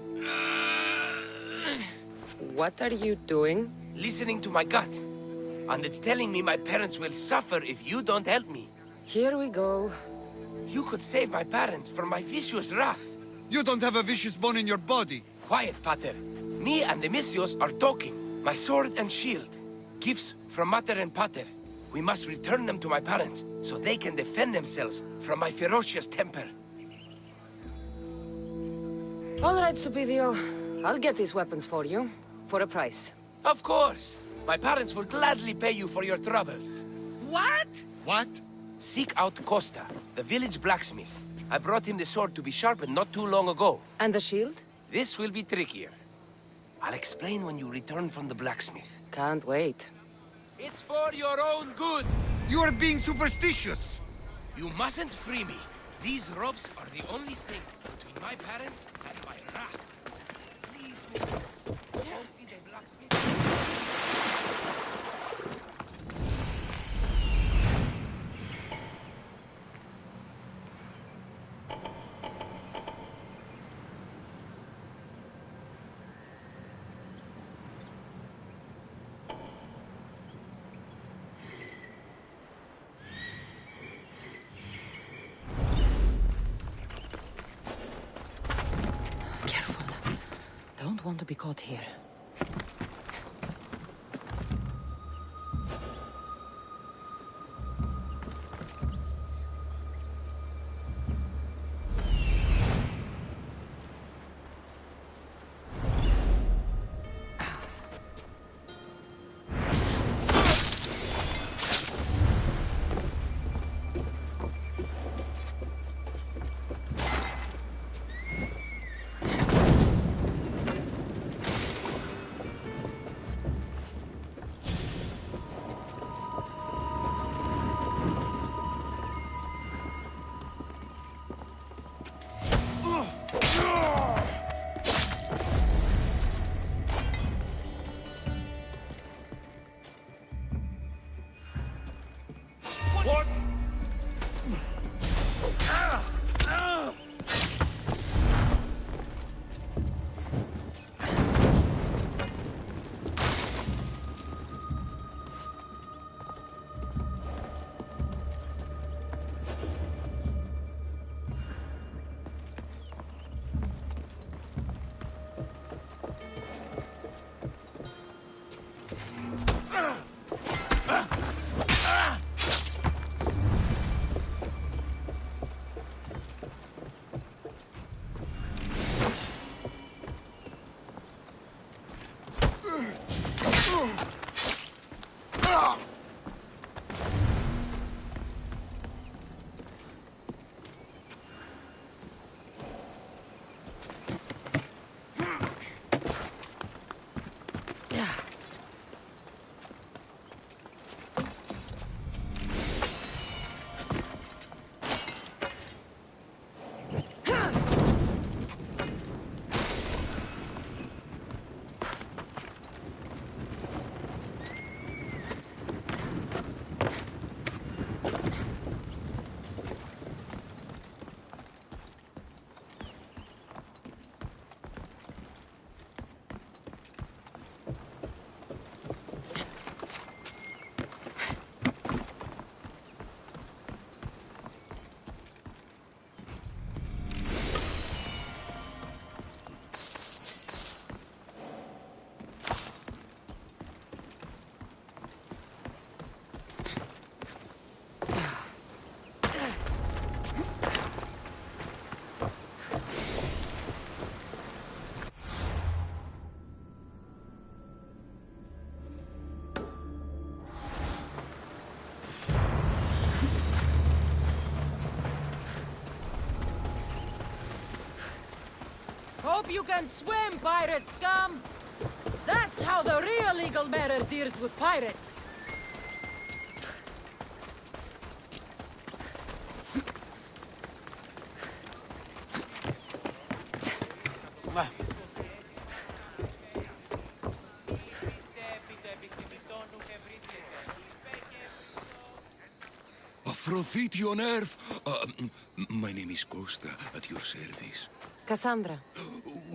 What are you doing? Listening to my gut. And it's telling me my parents will suffer if you don't help me. Here we go. You could save my parents from my vicious wrath. You don't have a vicious bone in your body. Quiet, Pater. Me and the Misios are talking. My sword and shield. Gifts from Mater and Pater. We must return them to my parents, so they can defend themselves from my ferocious temper. All right, Supidio. I'll get these weapons for you. For a price. Of course. My parents will gladly pay you for your troubles. What? What? Seek out Costa, the village blacksmith. I brought him the sword to be sharpened not too long ago. And the shield? This will be trickier. I'll explain when you return from the blacksmith. Can't wait. It's for your own good. You are being superstitious! You mustn't free me. These ropes are the only thing between my parents and my wrath. Please, mistress, go see the blacksmith. Don't want to be caught here. What? Hope you can swim, pirate scum! That's how the real Eagle Bearer deals with pirates! Aphrodite on Earth! My name is Costa, at your service. Cassandra.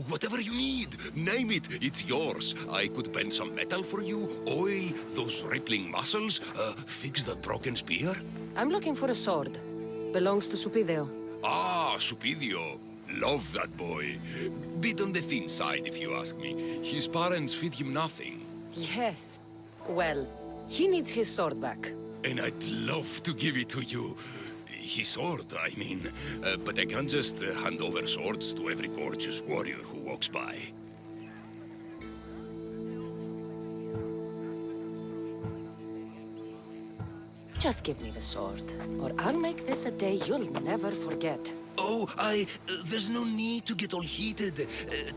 Whatever you need, name it, it's yours. I could bend some metal for you, oil those rippling muscles, fix that broken spear. I'm looking for a sword. Belongs to Supidio. Ah, Supidio. Love that boy. Bit on the thin side, if you ask me. His parents feed him nothing. Yes. Well, he needs his sword back. And I'd love to give it to you. his sword, I mean. But I can't just hand over swords to every gorgeous warrior who walks by. Just give me the sword, or I'll make this a day you'll never forget. Oh, there's no need to get all heated.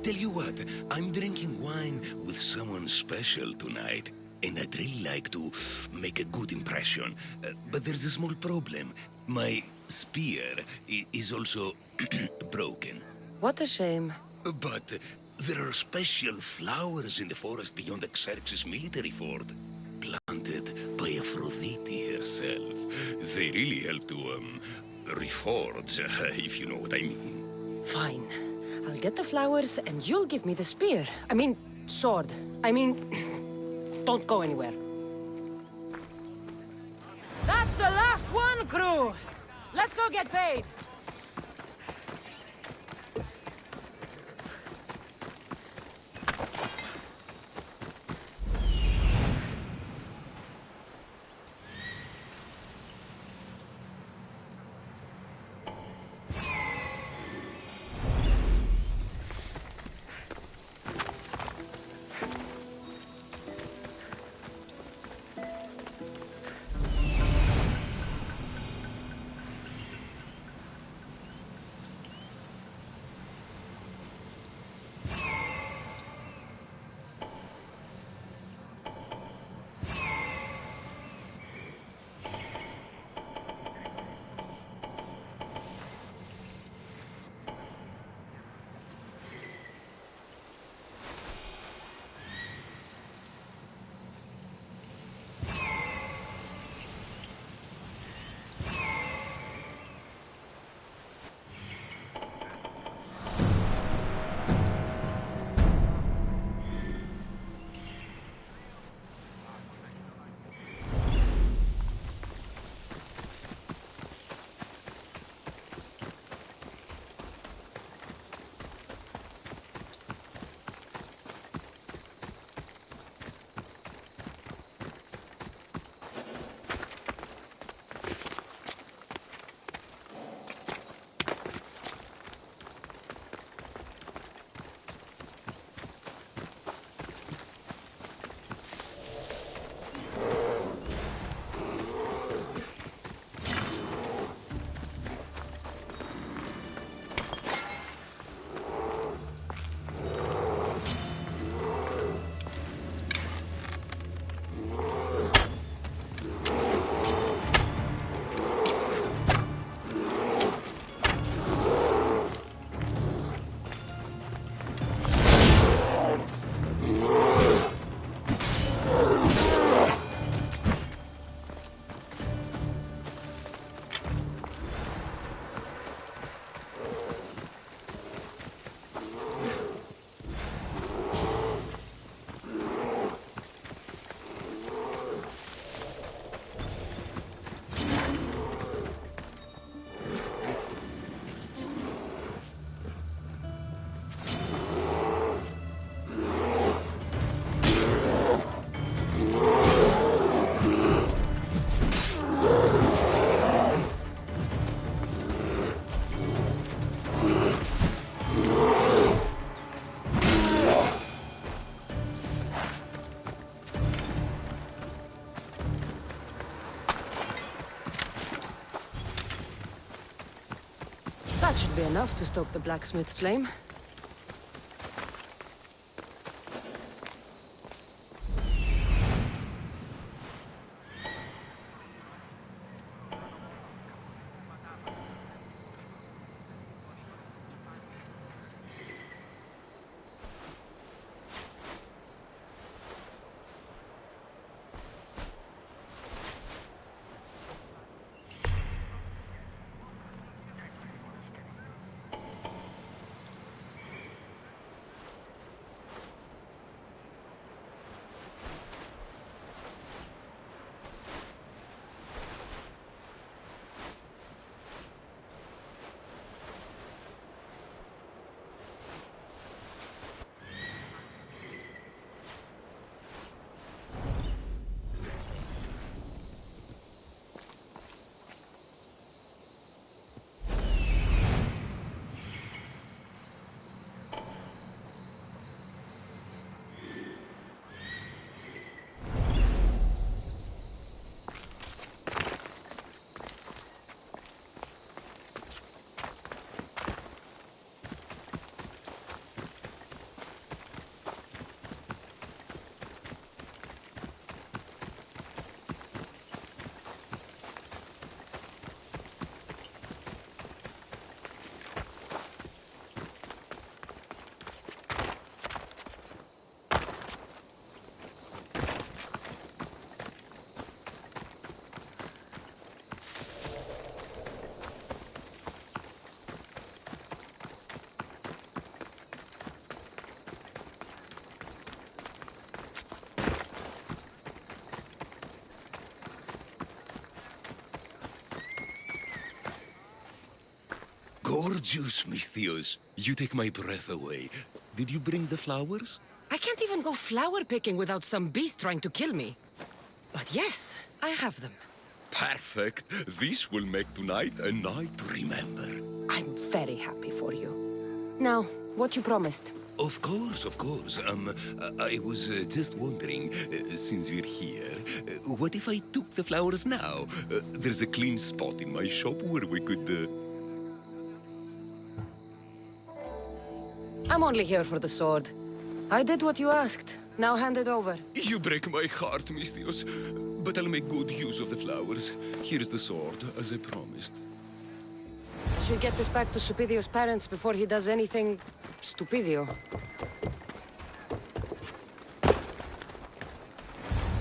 Tell you what, I'm drinking wine with someone special tonight. And I'd really like to make a good impression. But there's a small problem. My spear is also broken. What a shame. But there are special flowers in the forest beyond Xerxes' military fort. Planted by Aphrodite herself. They really help to, reforge, if you know what I mean. Fine. I'll get the flowers and you'll give me the spear. I mean, sword. I mean, don't go anywhere. That's the last one, crew! Let's go get paid! That should be enough to stoke the blacksmith's flame. Gorgeous, Misthios. You take my breath away. Did you bring the flowers? I can't even go flower picking without some beast trying to kill me. But yes, I have them. Perfect. This will make tonight a night to remember. I'm very happy for you. Now, what you promised? Of course, of course. I was just wondering, since we're here, what if I took the flowers now? There's a clean spot in my shop where we could, I'm only here for the sword. I did what you asked. Now hand it over. You break my heart, Misthios. But I'll make good use of the flowers. Here's the sword, as I promised. I should get this back to Stupidio's parents before he does anything... Stupidio.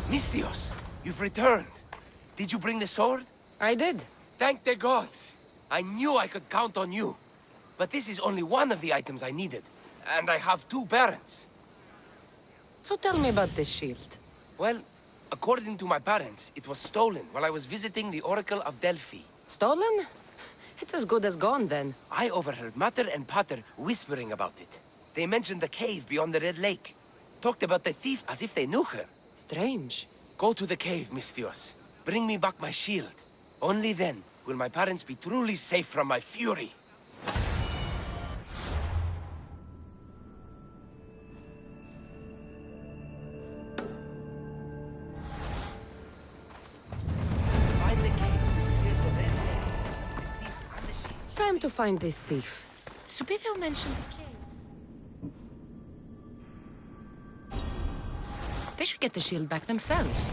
Misthios, you've returned. Did you bring the sword? I did. Thank the gods. I knew I could count on you. But this is only one of the items I needed. And I have 2 parents. So tell me about this shield. Well, according to my parents, it was stolen while I was visiting the Oracle of Delphi. Stolen? It's as good as gone, then. I overheard Mater and Pater whispering about it. They mentioned the cave beyond the Red Lake. Talked about the thief as if they knew her. Strange. Go to the cave, Misthios. Bring me back my shield. Only then will my parents be truly safe from my fury. Time to find this thief. Subido mentioned the cave. They should get the shield back themselves.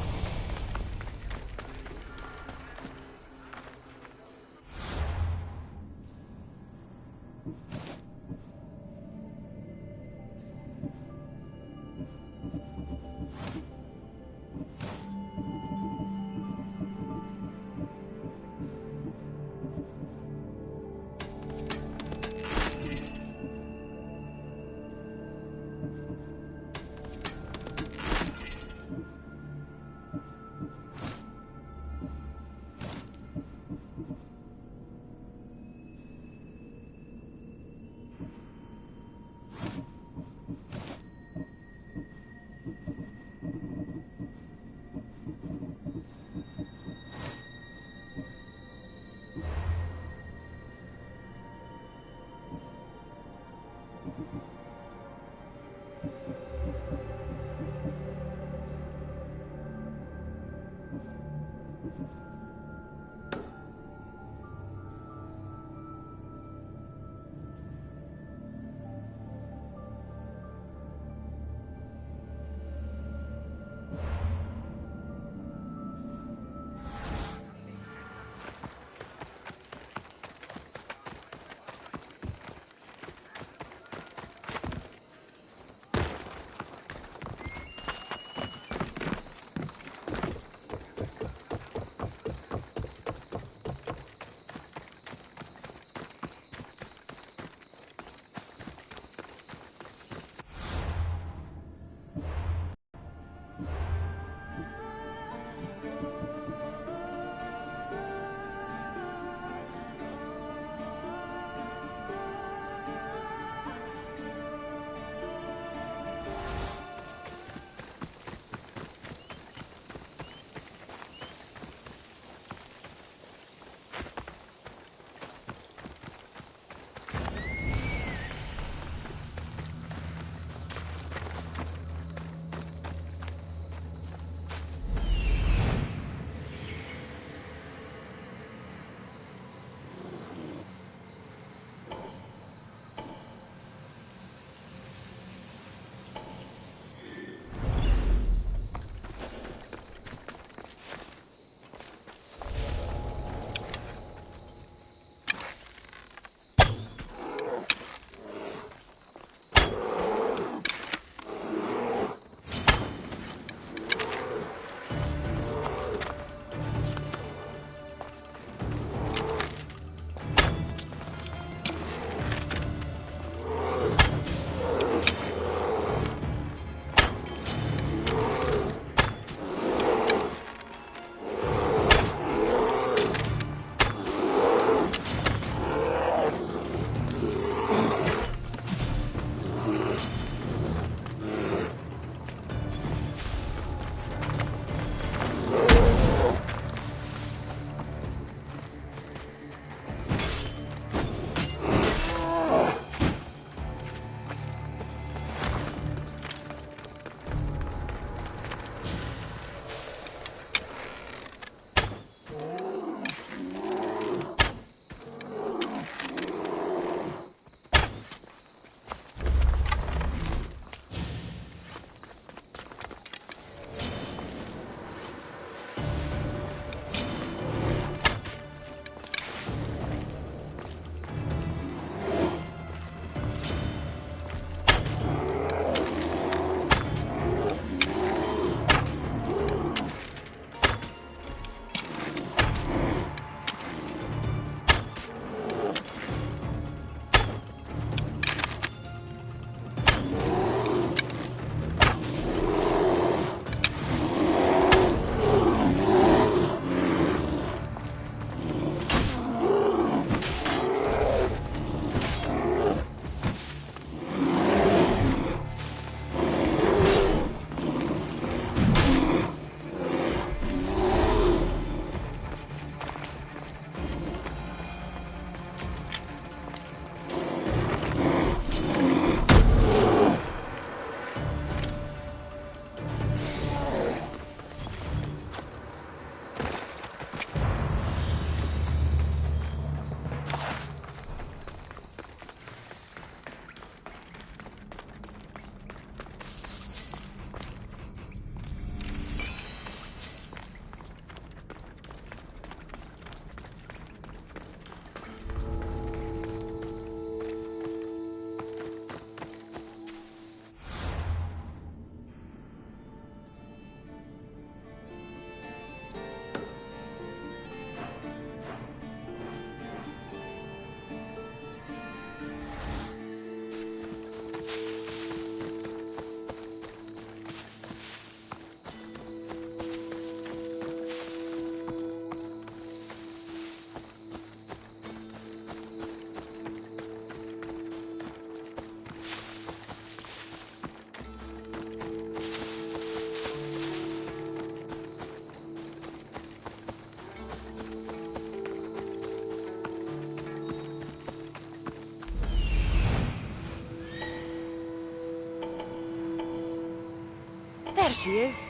There she is.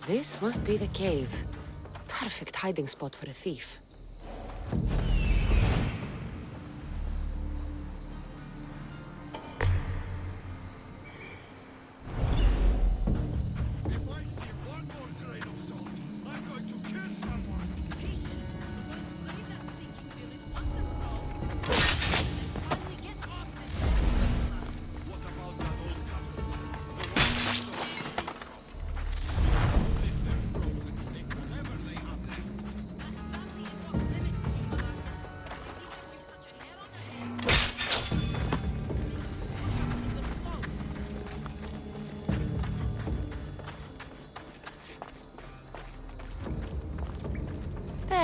This must be the cave. Perfect hiding spot for a thief.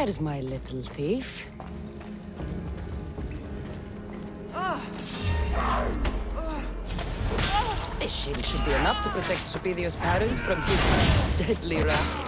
There's my little thief. This shield should be enough to protect Supidio's parents from his deadly wrath.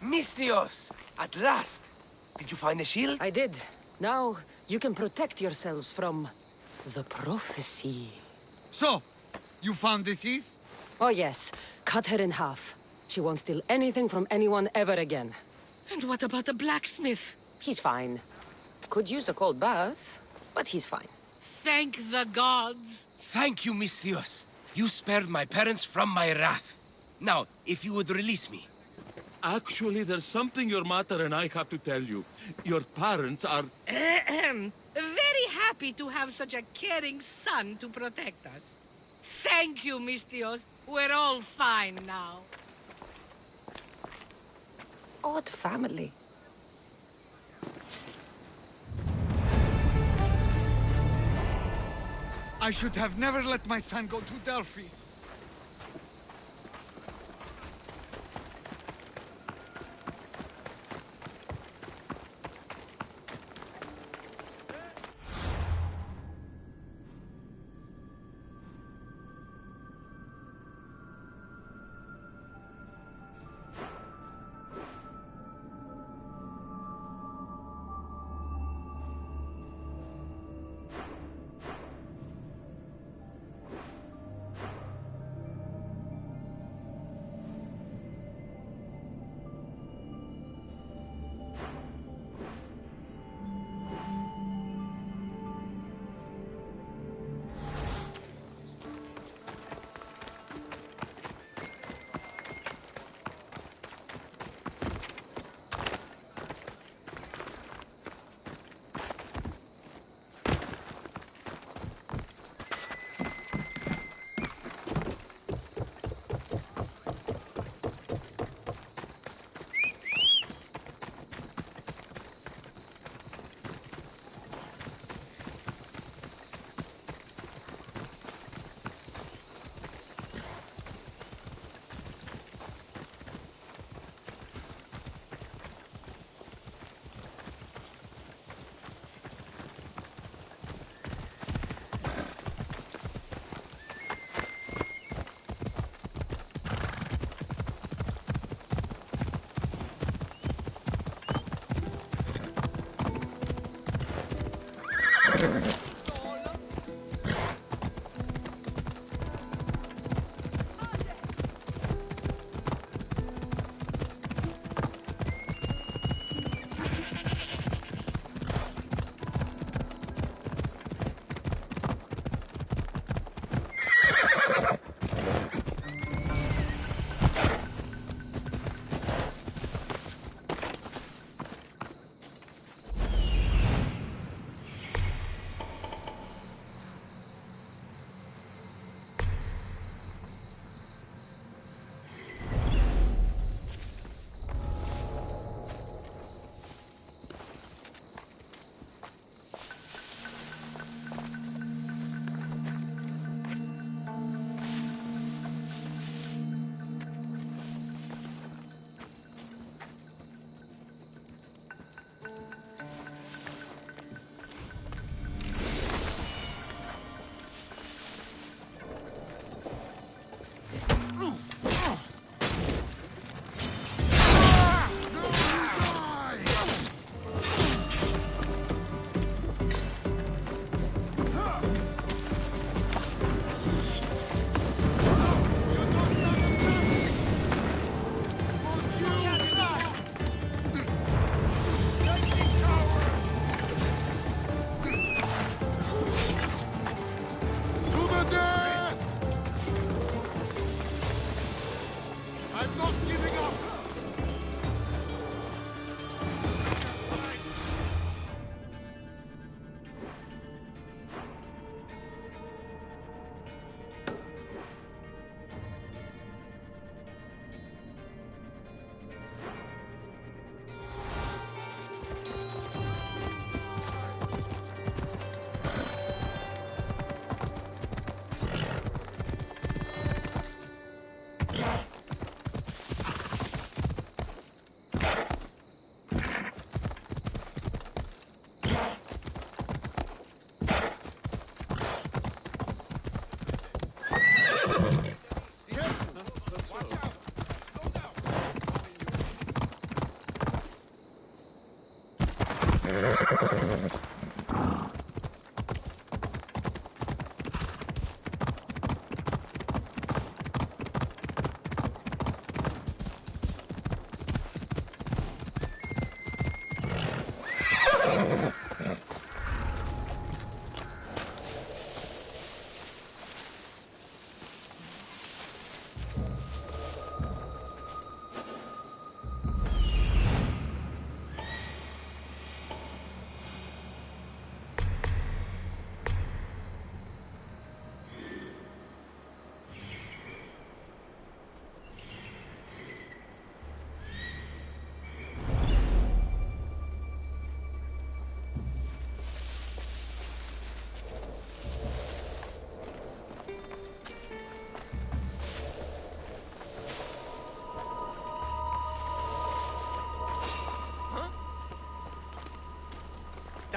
Misthios! At last! Did you find the shield? I did. Now, you can protect yourselves from the prophecy. So, you found the thief? Oh yes, cut her in half. She won't steal anything from anyone ever again. And what about the blacksmith? He's fine. Could use a cold bath, but he's fine. Thank the gods! Thank you, Misthios. You spared my parents from my wrath. Now, if you would release me. Actually, there's something your mother and I have to tell you. Your parents are... Very happy to have such a caring son to protect us. Thank you, Misthios. We're all fine now. Odd family. I should have never let my son go to Delphi.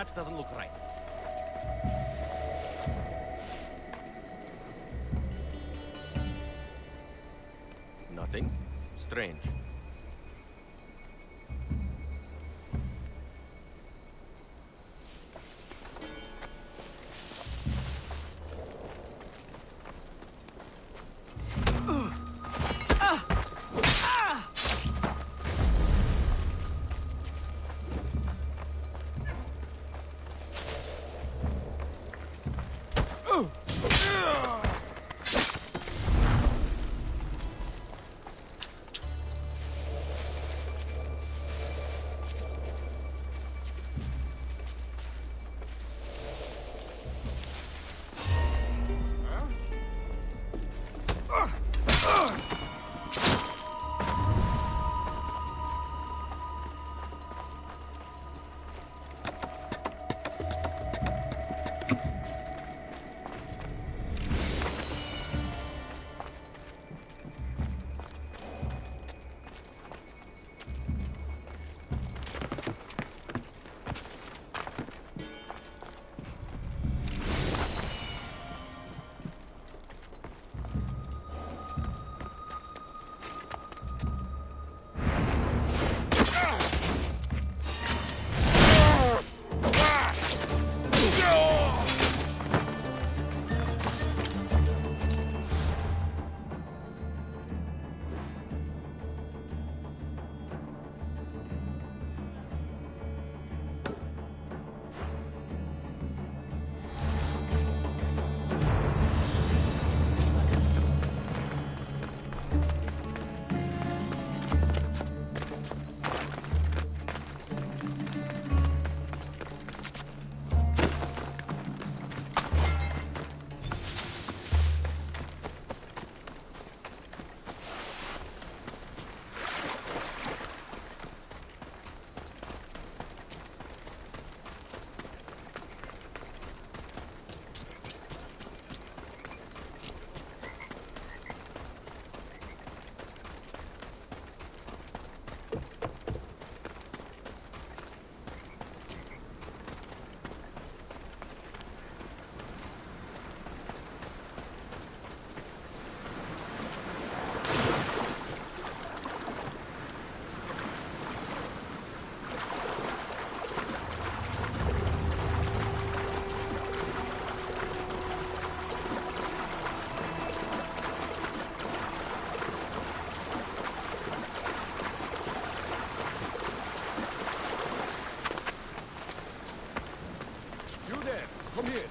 That doesn't look right. Nothing. Strange. Come here.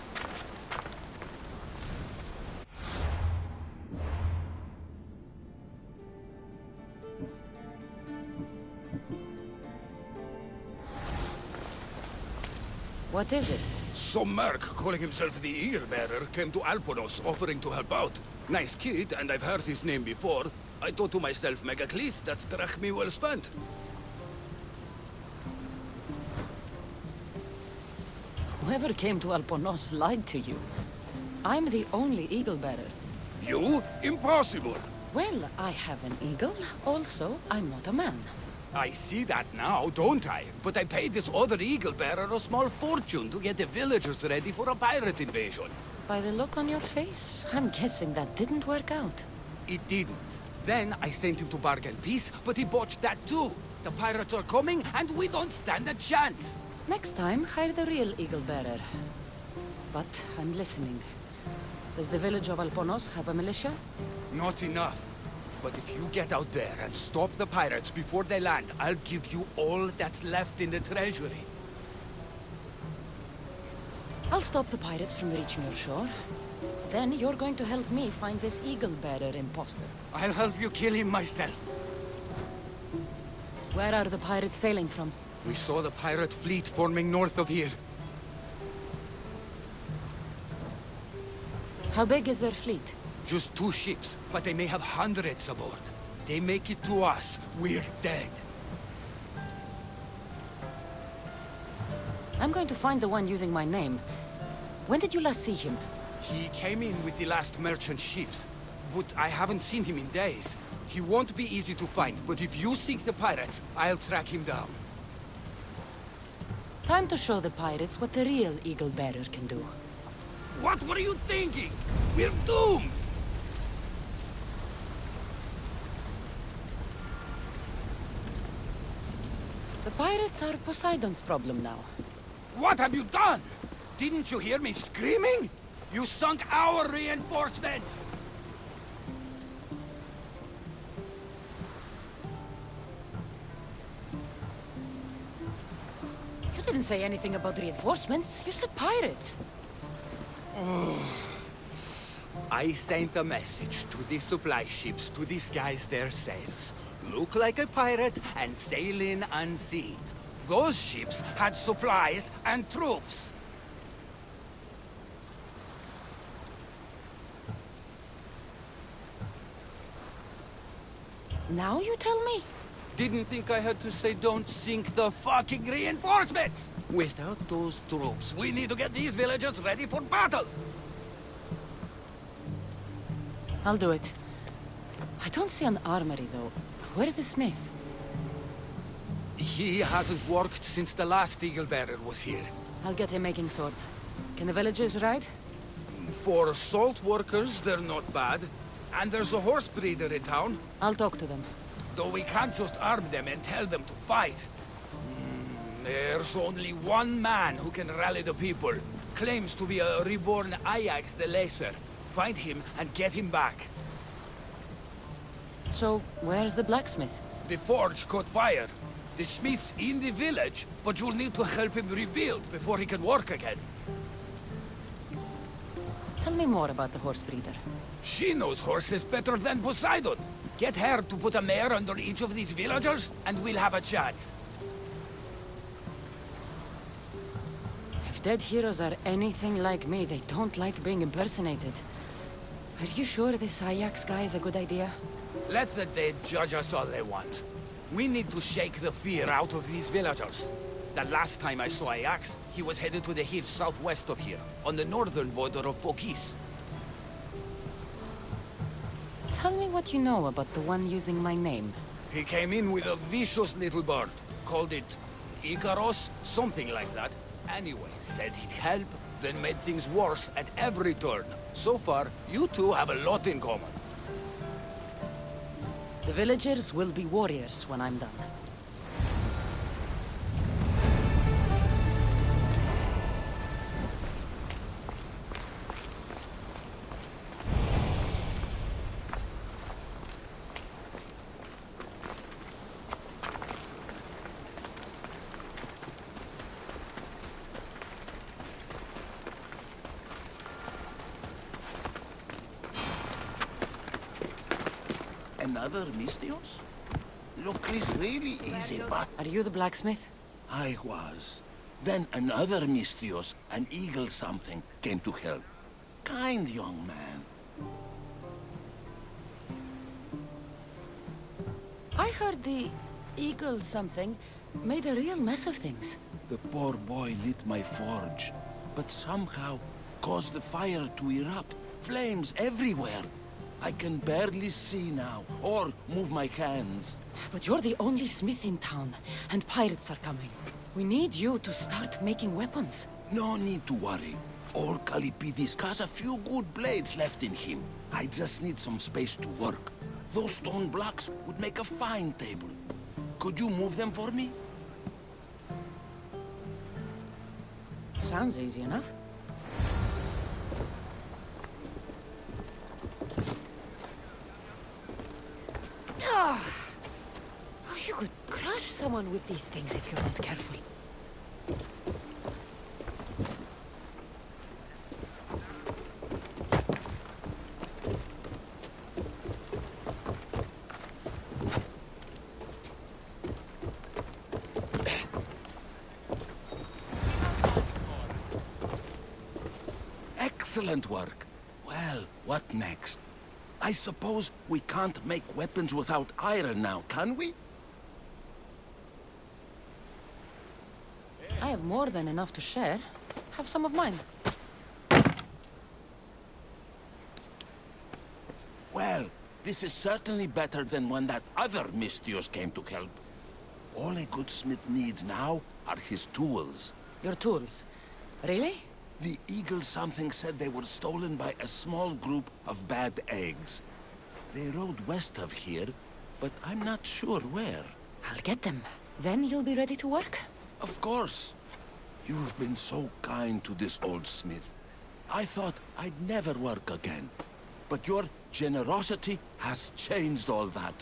What is it? Some merc calling himself the Ear-Bearer came to Alponos offering to help out. Nice kid, and I've heard his name before. I thought to myself, Megacles, that's drachmi well spent. Whoever came to Alponos lied to you. I'm the only eagle bearer. You? Impossible! Well, I have an eagle. Also, I'm not a man. I see that now, don't I? But I paid this other eagle bearer a small fortune to get the villagers ready for a pirate invasion. By the look on your face, I'm guessing that didn't work out. It didn't. Then I sent him to bargain peace, but he botched that too. The pirates are coming, and we don't stand a chance. Next time, hire the real eagle bearer. But I'm listening. Does the village of Alponos have a militia? Not enough. But if you get out there and stop the pirates before they land, I'll give you all that's left in the treasury. I'll stop the pirates from reaching your shore. Then you're going to help me find this eagle-bearer imposter. I'll help you kill him myself. Where are the pirates sailing from? We saw the pirate fleet forming north of here. How big is their fleet? Just 2 ships, but they may have hundreds aboard. They make it to us, we're dead. I'm going to find the one using my name. When did you last see him? He came in with the last merchant ships, but I haven't seen him in days. He won't be easy to find, but if you seek the pirates, I'll track him down. Time to show the pirates what the real eagle bearer can do. What were you thinking? We're doomed! The pirates are Poseidon's problem now. What have you done? Didn't you hear me screaming? You sunk our reinforcements! You didn't say anything about reinforcements. You said pirates. I sent a message to the supply ships to disguise their sails. Look like a pirate and sail in unseen. Those ships had supplies and troops. Now you tell me? Didn't think I had to say don't sink the fucking reinforcements! Without those troops, we need to get these villagers ready for battle! I'll do it. I don't see an armory, though. Where's the smith? He hasn't worked since the last eagle bearer was here. I'll get him making swords. Can the villagers ride? For salt workers, they're not bad. And there's a horse breeder in town. I'll talk to them. Though we can't just arm them and tell them to fight. There's only one man who can rally the people. Claims to be a reborn Ajax the Lesser. Find him and get him back. So, where's the blacksmith? The forge caught fire. The smith's in the village, but you'll need to help him rebuild before he can work again. Tell me more about the horse breeder. She knows horses better than Poseidon. Get her to put a mare under each of these villagers, and we'll have a chance. If dead heroes are anything like me, they don't like being impersonated. Are you sure this Ajax guy is a good idea? Let the dead judge us all they want. We need to shake the fear out of these villagers. The last time I saw Ajax, he was headed to the hills southwest of here, on the northern border of Phokis. Tell me what you know about the one using my name. He came in with a vicious little bird. Called it Icaros, something like that. Anyway, said he'd help, then made things worse at every turn. So far, you two have a lot in common. The villagers will be warriors when I'm done. Another Mystios? Look, is really easy, but... Are you the blacksmith? I was. Then another Mystios, an eagle something, came to help. Kind young man. I heard the eagle something made a real mess of things. The poor boy lit my forge, but somehow caused the fire to erupt. Flames everywhere. I can barely see now, or move my hands. But you're the only smith in town, and pirates are coming. We need you to start making weapons. No need to worry. All Kalipidis has a few good blades left in him. I just need some space to work. Those stone blocks would make a fine table. Could you move them for me? Sounds easy enough. You could crush someone with these things if you're not careful. Excellent work. Well, what next? I suppose we can't make weapons without iron now, can we? I have more than enough to share. Have some of mine. Well, this is certainly better than when that other Mystios came to help. All a good smith needs now are his tools. Your tools. Really? The eagle something said they were stolen by a small group of bad eggs. They rode west of here, but I'm not sure where. I'll get them. Then you'll be ready to work? Of course. You've been so kind to this old smith. I thought I'd never work again. But your generosity has changed all that.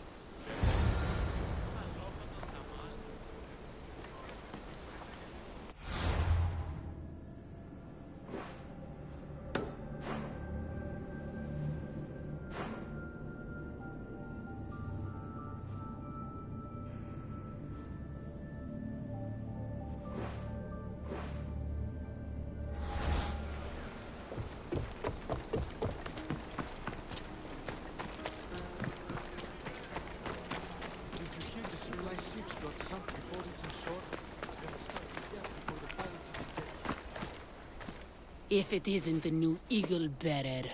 If it isn't the new Eagle Bearer.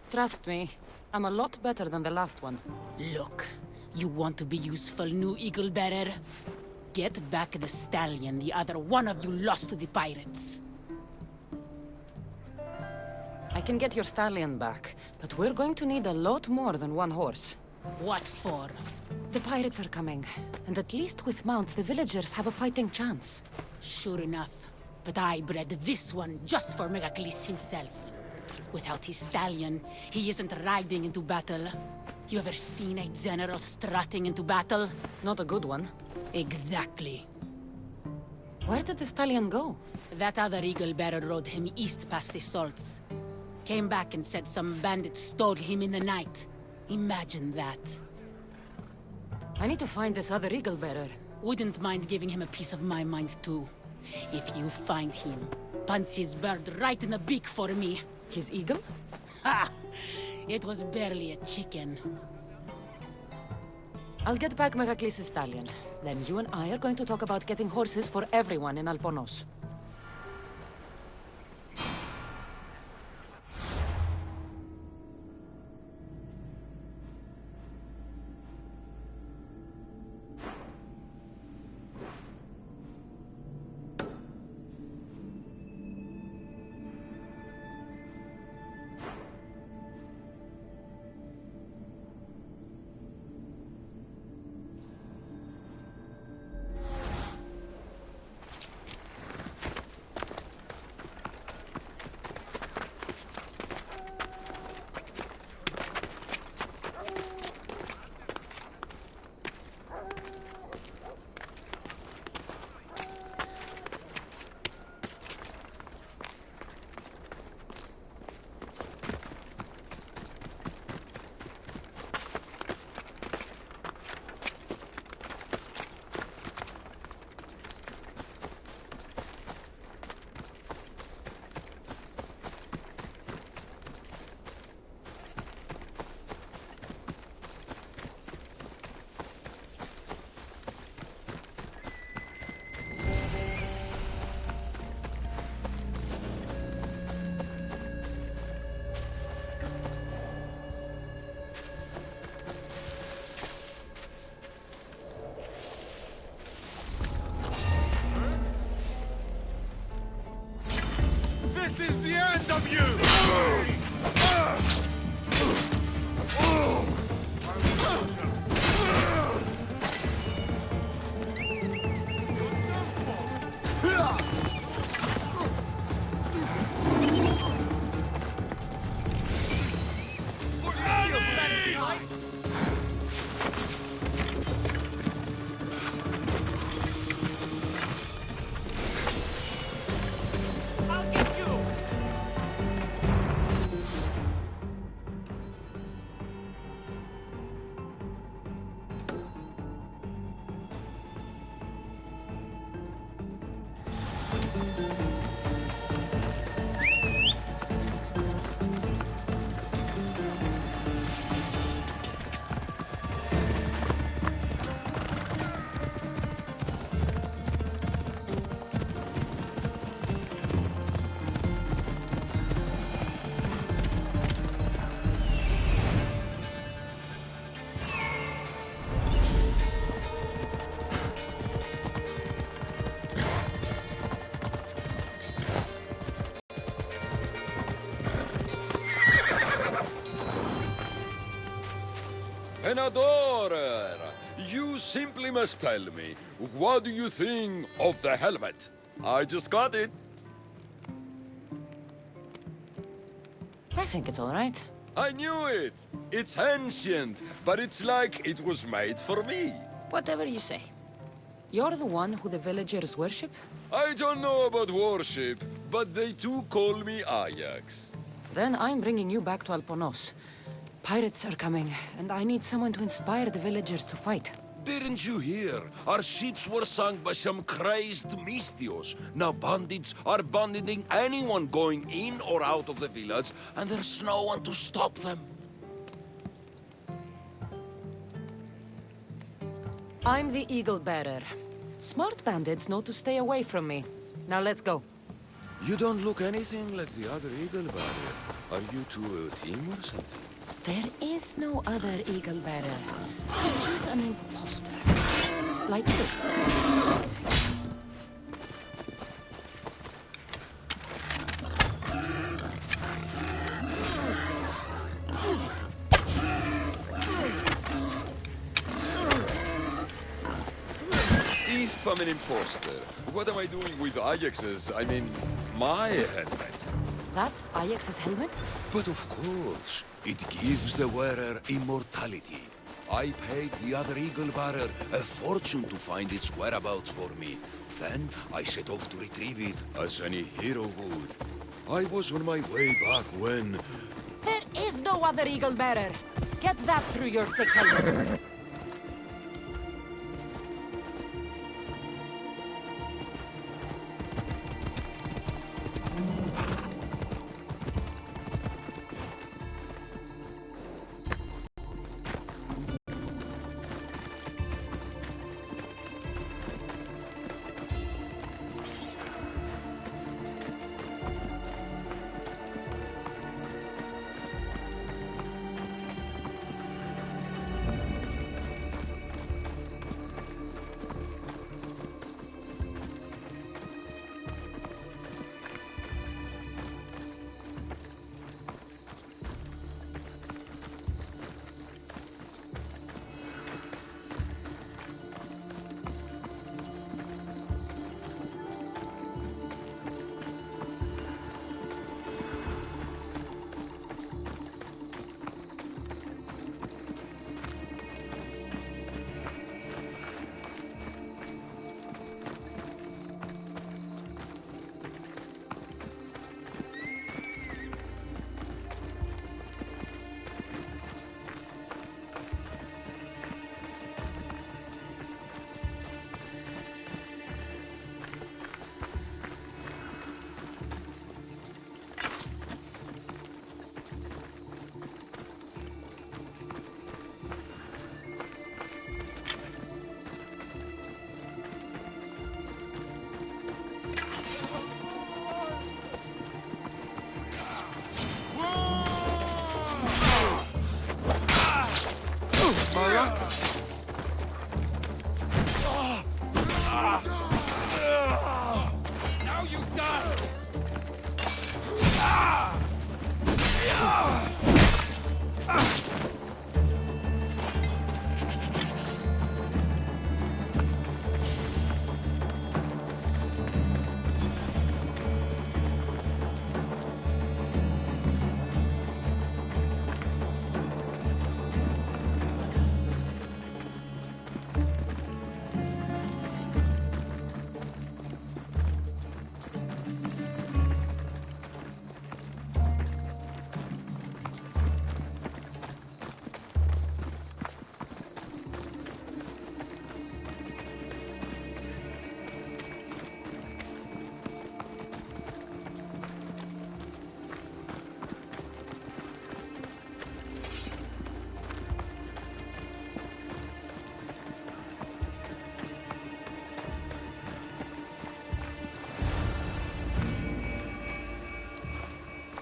Trust me, I'm a lot better than the last one. Look, you want to be useful, new Eagle Bearer? Get back the stallion the other one of you lost to the pirates. I can get your stallion back, but we're going to need a lot more than one horse. What for? The pirates are coming, and at least with mounts, the villagers have a fighting chance. Sure enough. But I bred this one just for Megacles himself. Without his stallion, he isn't riding into battle. You ever seen a general strutting into battle? Not a good one. Exactly. Where did the stallion go? That other eagle bearer rode him east past the salts. Came back and said some bandits stole him in the night. Imagine that. I need to find this other eagle bearer. Wouldn't mind giving him a piece of my mind too. If you find him, punch his bird right in the beak for me. His eagle? Ha! It was barely a chicken. I'll get back Megacles' stallion. Then you and I are going to talk about getting horses for everyone in Alponos. This is the end of you! An adorer! You simply must tell me, what do you think of the helmet? I just got it. I think it's all right. I knew it! It's ancient, but it's like it was made for me. Whatever you say. You're the one who the villagers worship? I don't know about worship, but they too call me Ajax. Then I'm bringing you back to Alponos. Pirates are coming, and I need someone to inspire the villagers to fight. Didn't you hear? Our ships were sunk by some crazed Mystios. Now bandits are banditing anyone going in or out of the village, and there's no one to stop them. I'm the Eagle Bearer. Smart bandits know to stay away from me. Now let's go. You don't look anything like the other Eagle Bearer. Are you two a team or something? There is no other Eagle Bearer. He's an imposter. Like you. If I'm an imposter, what am I doing with Ajax's, I mean, my helmet? That's Ajax's helmet? But of course, it gives the wearer immortality. I paid the other Eagle Bearer a fortune to find its whereabouts for me. Then I set off to retrieve it, as any hero would. I was on my way back when... There is no other Eagle Bearer. Get that through your thick helmet. Now you die!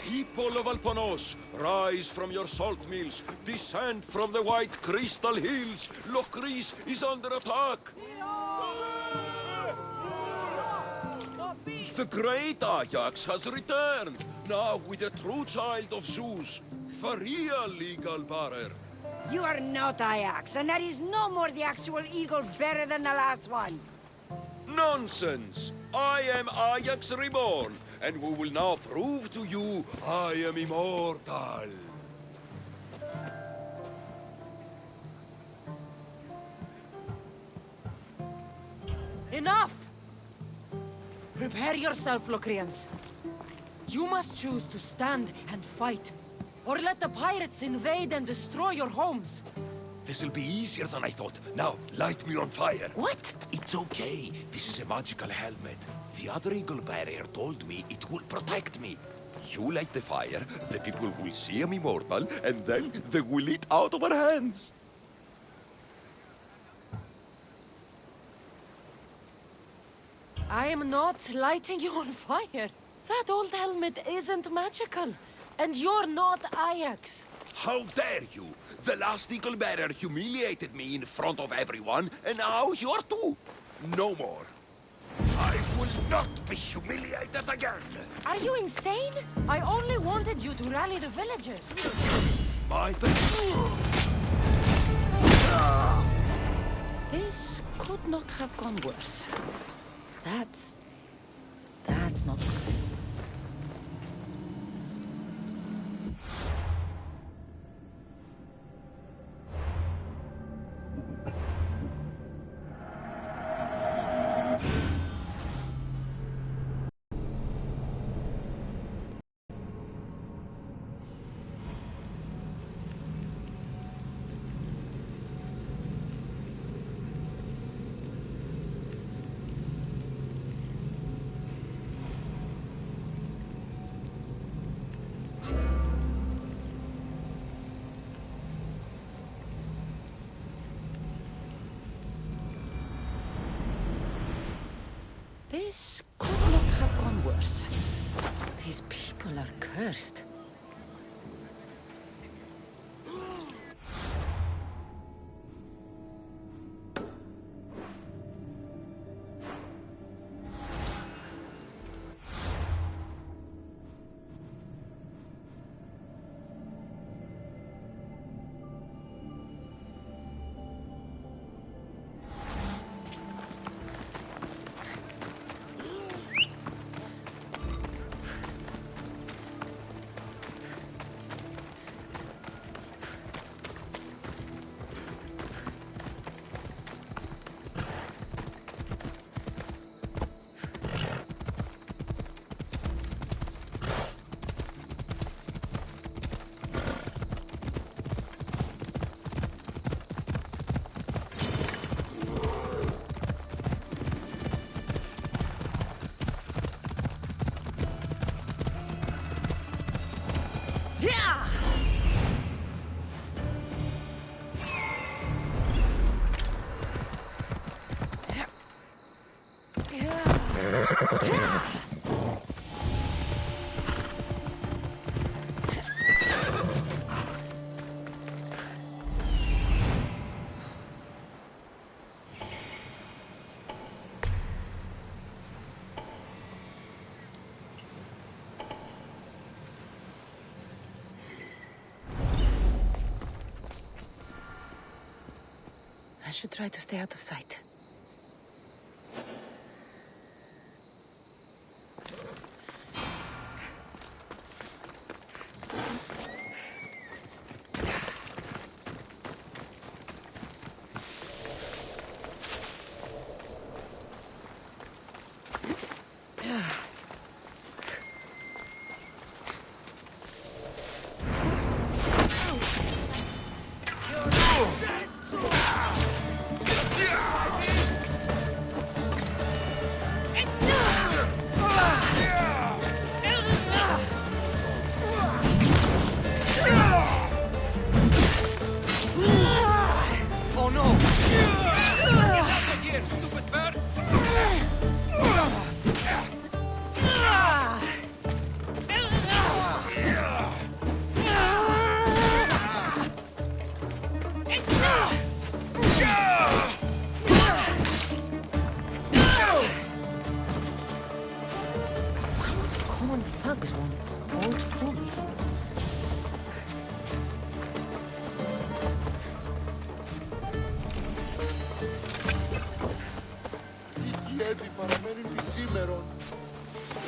People of Alponos, rise from your salt mills, descend from the white crystal hills. Lokris is under attack. The great Ajax has returned, now with a true child of Zeus, the real Eagle Bearer. You are not Ajax, and that is no more the actual eagle better than the last one. Nonsense! I am Ajax Reborn, and we will now prove to you I am immortal. Enough! Prepare yourself, Locrians. You must choose to stand and fight, or let the pirates invade and destroy your homes. This'll be easier than I thought. Now, light me on fire. What? It's okay. This is a magical helmet. The other eagle barrier told me it will protect me. You light the fire, the people will see I'm immortal, and then they will eat out of our hands. I am not lighting you on fire. That old helmet isn't magical. And you're not Ajax. How dare you? The last eagle bearer humiliated me in front of everyone, and now you're too. No more. I will not be humiliated again. Are you insane? I only wanted you to rally the villagers. My bad. This could not have gone worse. That's not good. This could not have gone worse. These people are cursed. I should try to stay out of sight.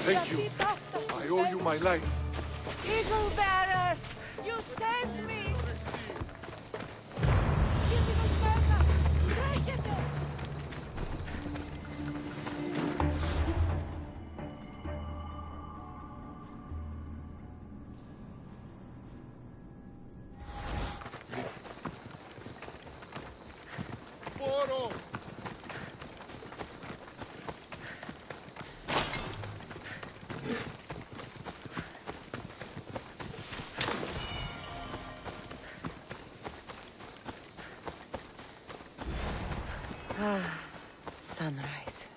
Thank you. I owe you my life. Eagle Bearer! You saved me! Give me those berserks! Break it! Moro! Sunrise.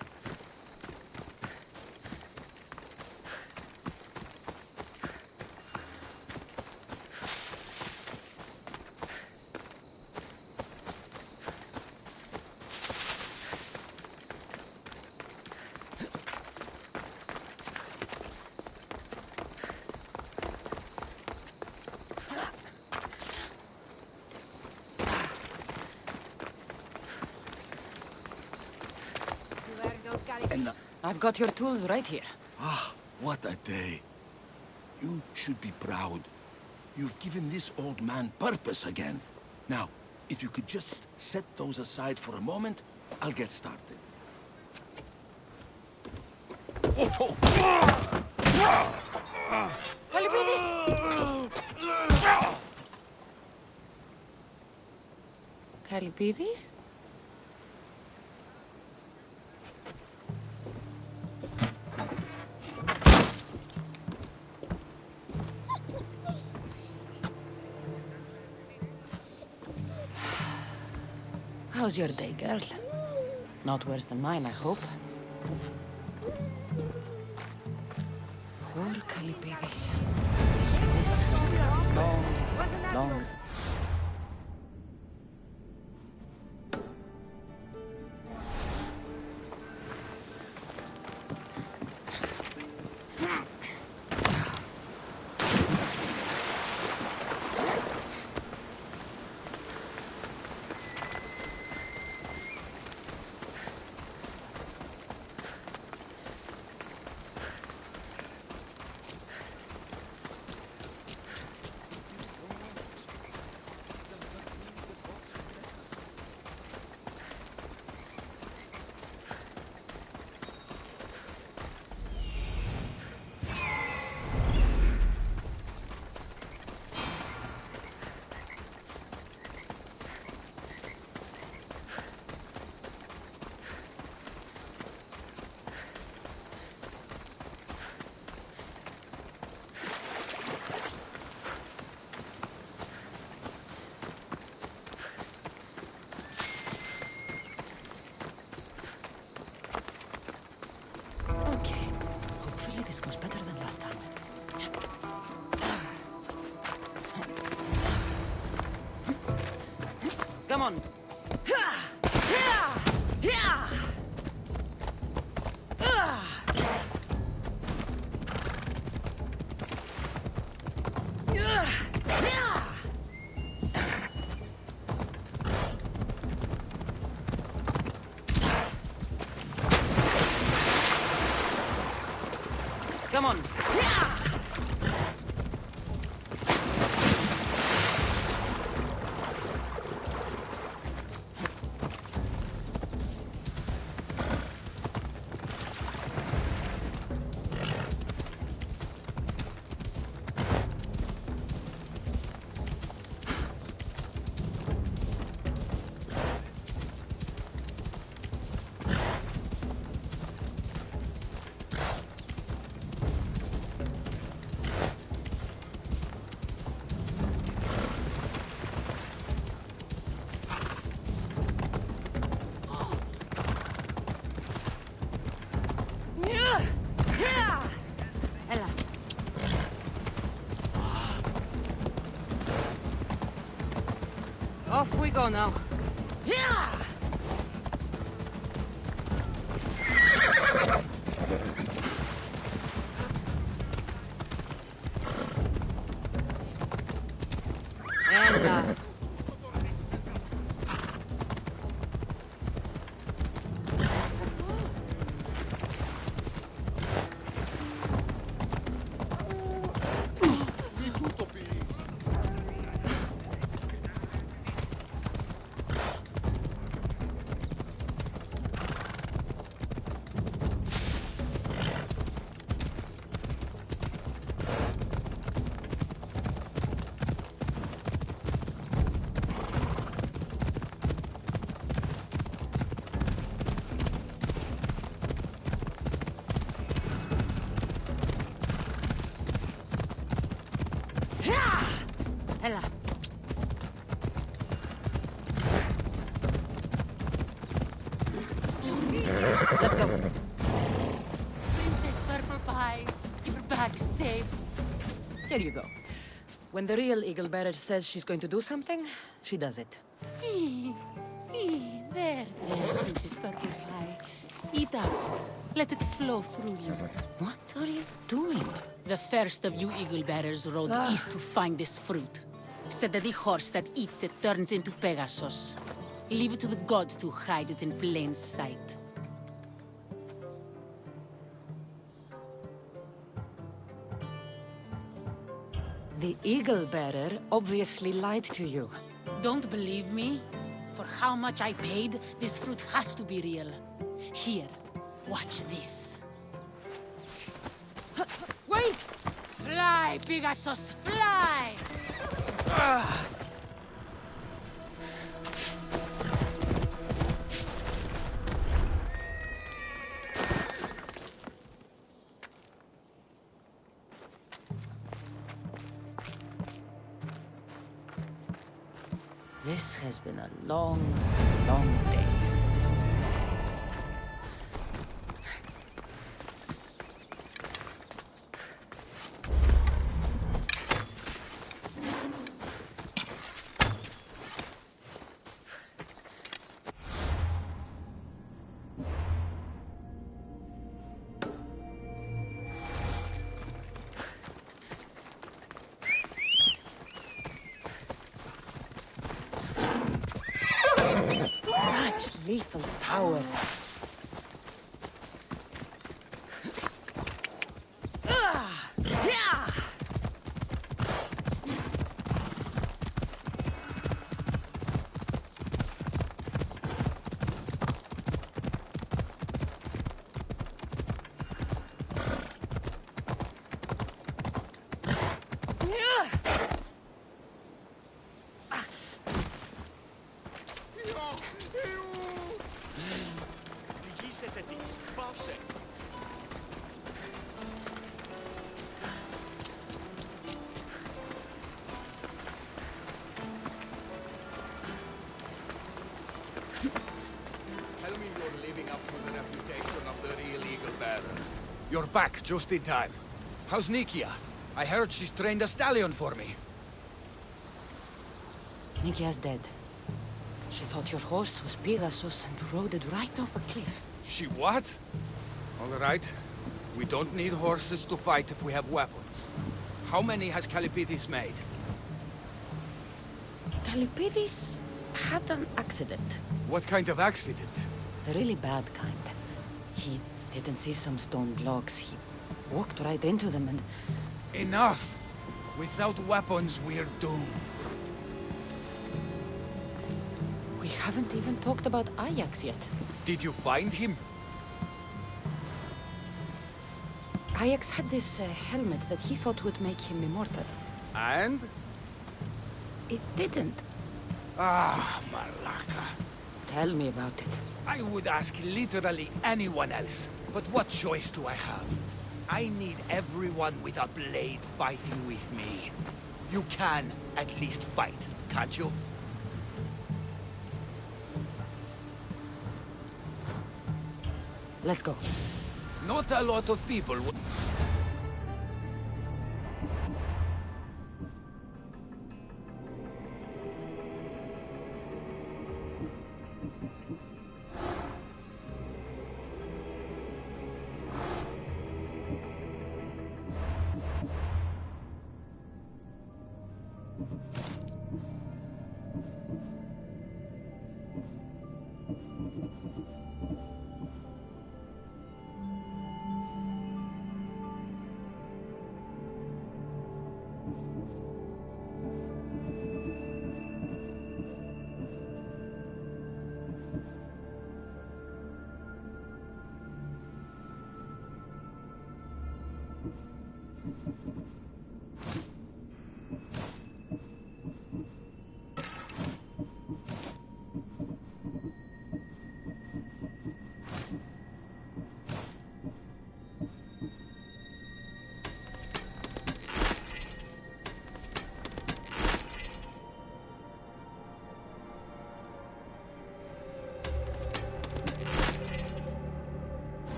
I've got your tools right here. Ah, what a day. You should be proud. You've given this old man purpose again. Now, if you could just set those aside for a moment, I'll get started. Calipidis? How's your day, girl? Not worse than mine, I hope. Poor Calipidis. This has been a long, long... This goes better than last time. Come on. Come on. Off we go now. Yeah! Ella. Ella. Let's go. Princess Purple Pie, your bag's safe. Here you go. When the real Eagle Bearer says she's going to do something, she does it. There, Princess Purple Pie. Eat up. Let it flow through you. What are you doing? The first of you Eagle Bearers rode east to find this fruit. Said that the horse that eats it turns into Pegasus. Leave it to the gods to hide it in plain sight. The Eagle Bearer obviously lied to you. Don't believe me? For how much I paid, this fruit has to be real. Here, watch this. Wait! Fly, Pegasus, fly! This has been a long, long day. Such lethal power. Tell me you're living up to the reputation of the real Eagle Bearer. You're back just in time. How's Nikia? I heard she's trained a stallion for me. Nikia's dead. She thought your horse was Pegasus and rode it right off a cliff. She what? All right. We don't need horses to fight if we have weapons. How many has Calipidis made? Calipidis had an accident. What kind of accident? The really bad kind. He didn't see some stone blocks. He walked right into them and... Enough! Without weapons, we're doomed. We haven't even talked about Ajax yet. Did you find him? Ajax had this helmet that he thought would make him immortal. And? It didn't. Ah, Malaka. Tell me about it. I would ask literally anyone else, but what choice do I have? I need everyone with a blade fighting with me. You can at least fight, can't you? Let's go. Not a lot of people would...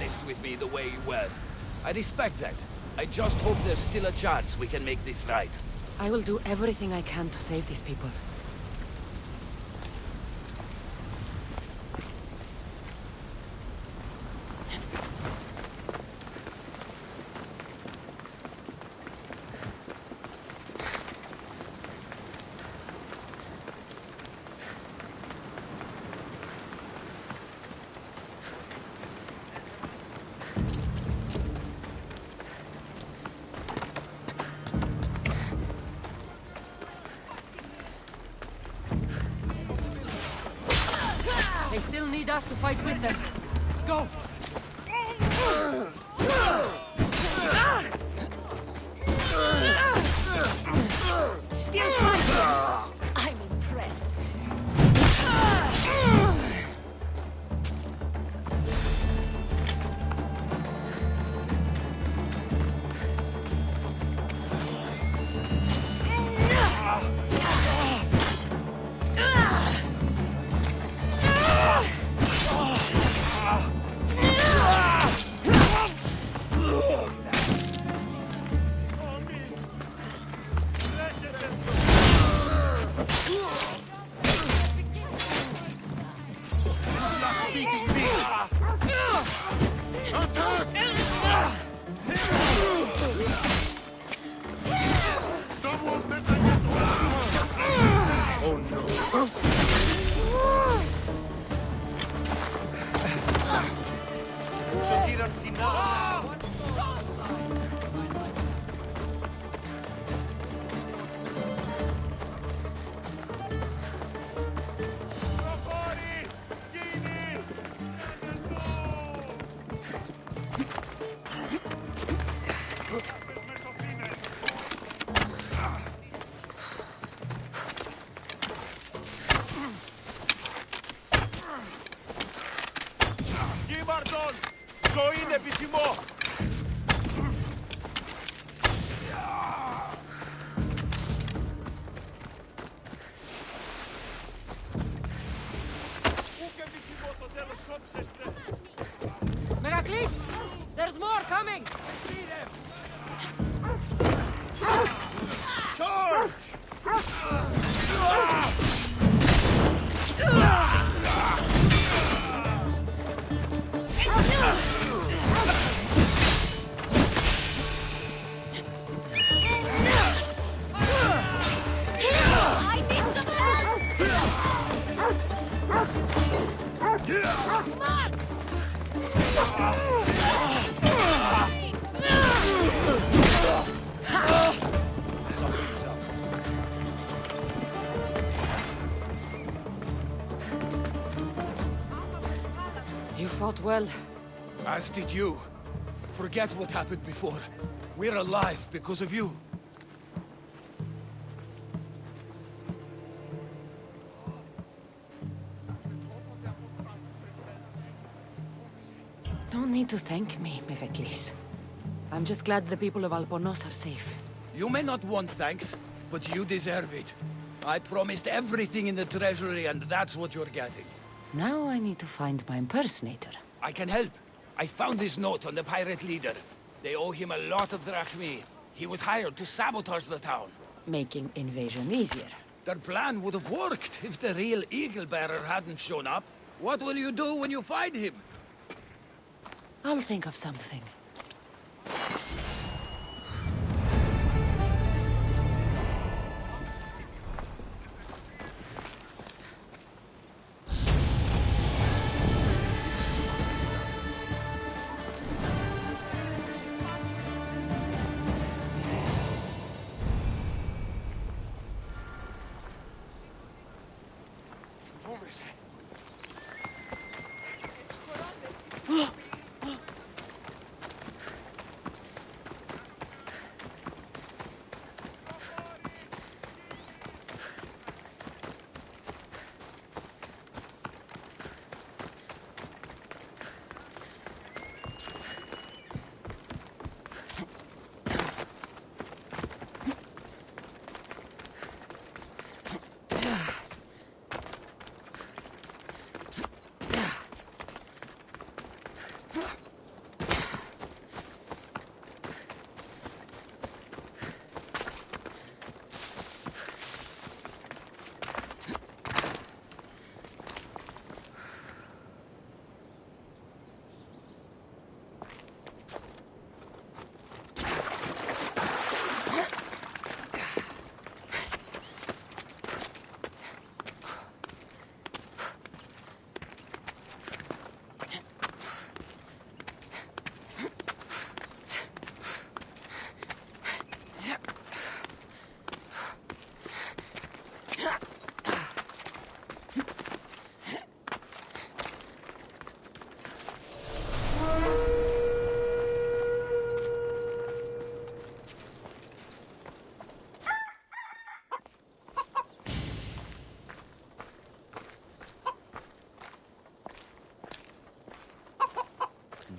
honest with me the way you were. I respect that. I just hope there's still a chance we can make this right. I will do everything I can to save these people. They still need us to fight with them. Go! Still fighting! I'm impressed. Meraklis! There's more coming! Charge! You fought well. As did you. Forget what happened before. We're alive because of you. Don't need to thank me, Mythicles. I'm just glad the people of Albornoz are safe. You may not want thanks, but you deserve it. I promised everything in the treasury, and that's what you're getting. Now I need to find my impersonator. I can help. I found this note on the pirate leader. They owe him a lot of drachmi. He was hired to sabotage the town. Making invasion easier. Their plan would have worked if the real Eagle Bearer hadn't shown up. What will you do when you find him? I'll think of something.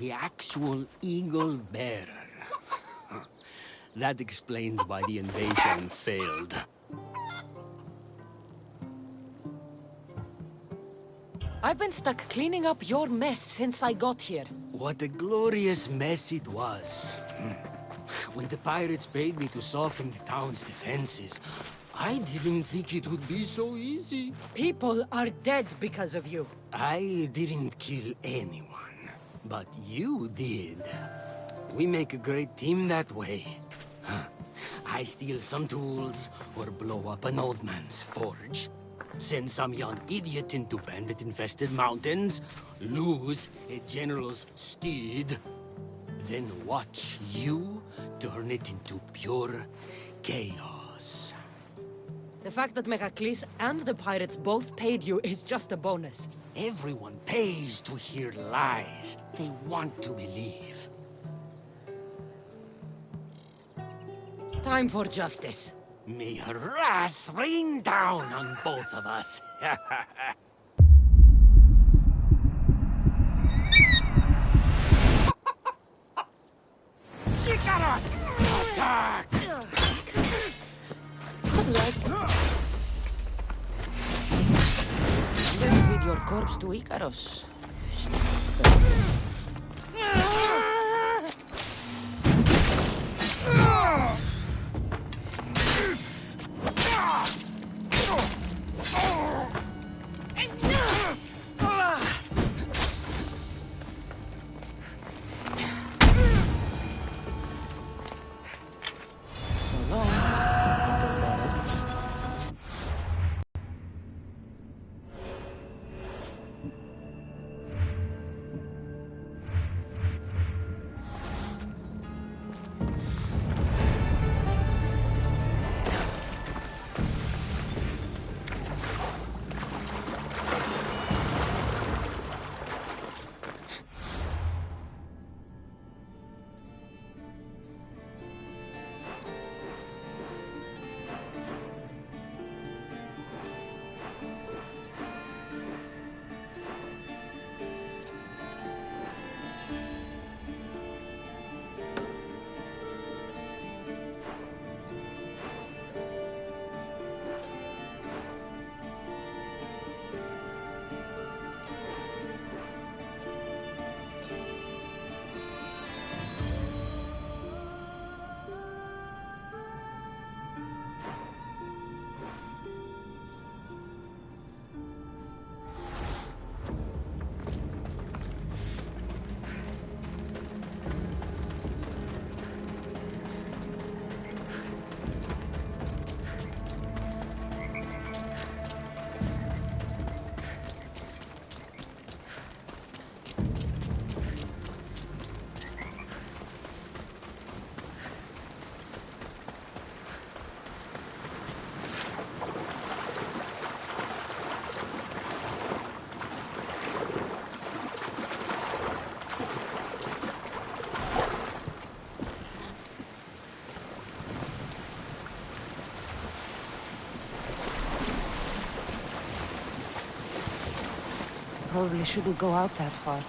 The actual eagle bearer. That explains why the invasion failed. I've been stuck cleaning up your mess since I got here. What a glorious mess it was. When the pirates paid me to soften the town's defenses, I didn't think it would be so easy. People are dead because of you. I didn't kill anyone, but you did. We make a great team that way. I steal some tools, or blow up an old man's forge. Send some young idiot into bandit-infested mountains, lose a general's steed, then watch you turn it into pure chaos. The fact that Megacles and the pirates both paid you is just a bonus. Everyone pays to hear lies they want to believe. Time for justice. May her wrath rain down on both of us. Icarus! Attack! Then feed your corpse to Icarus. Probably shouldn't go out that far.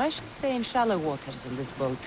I should stay in shallow waters in this boat.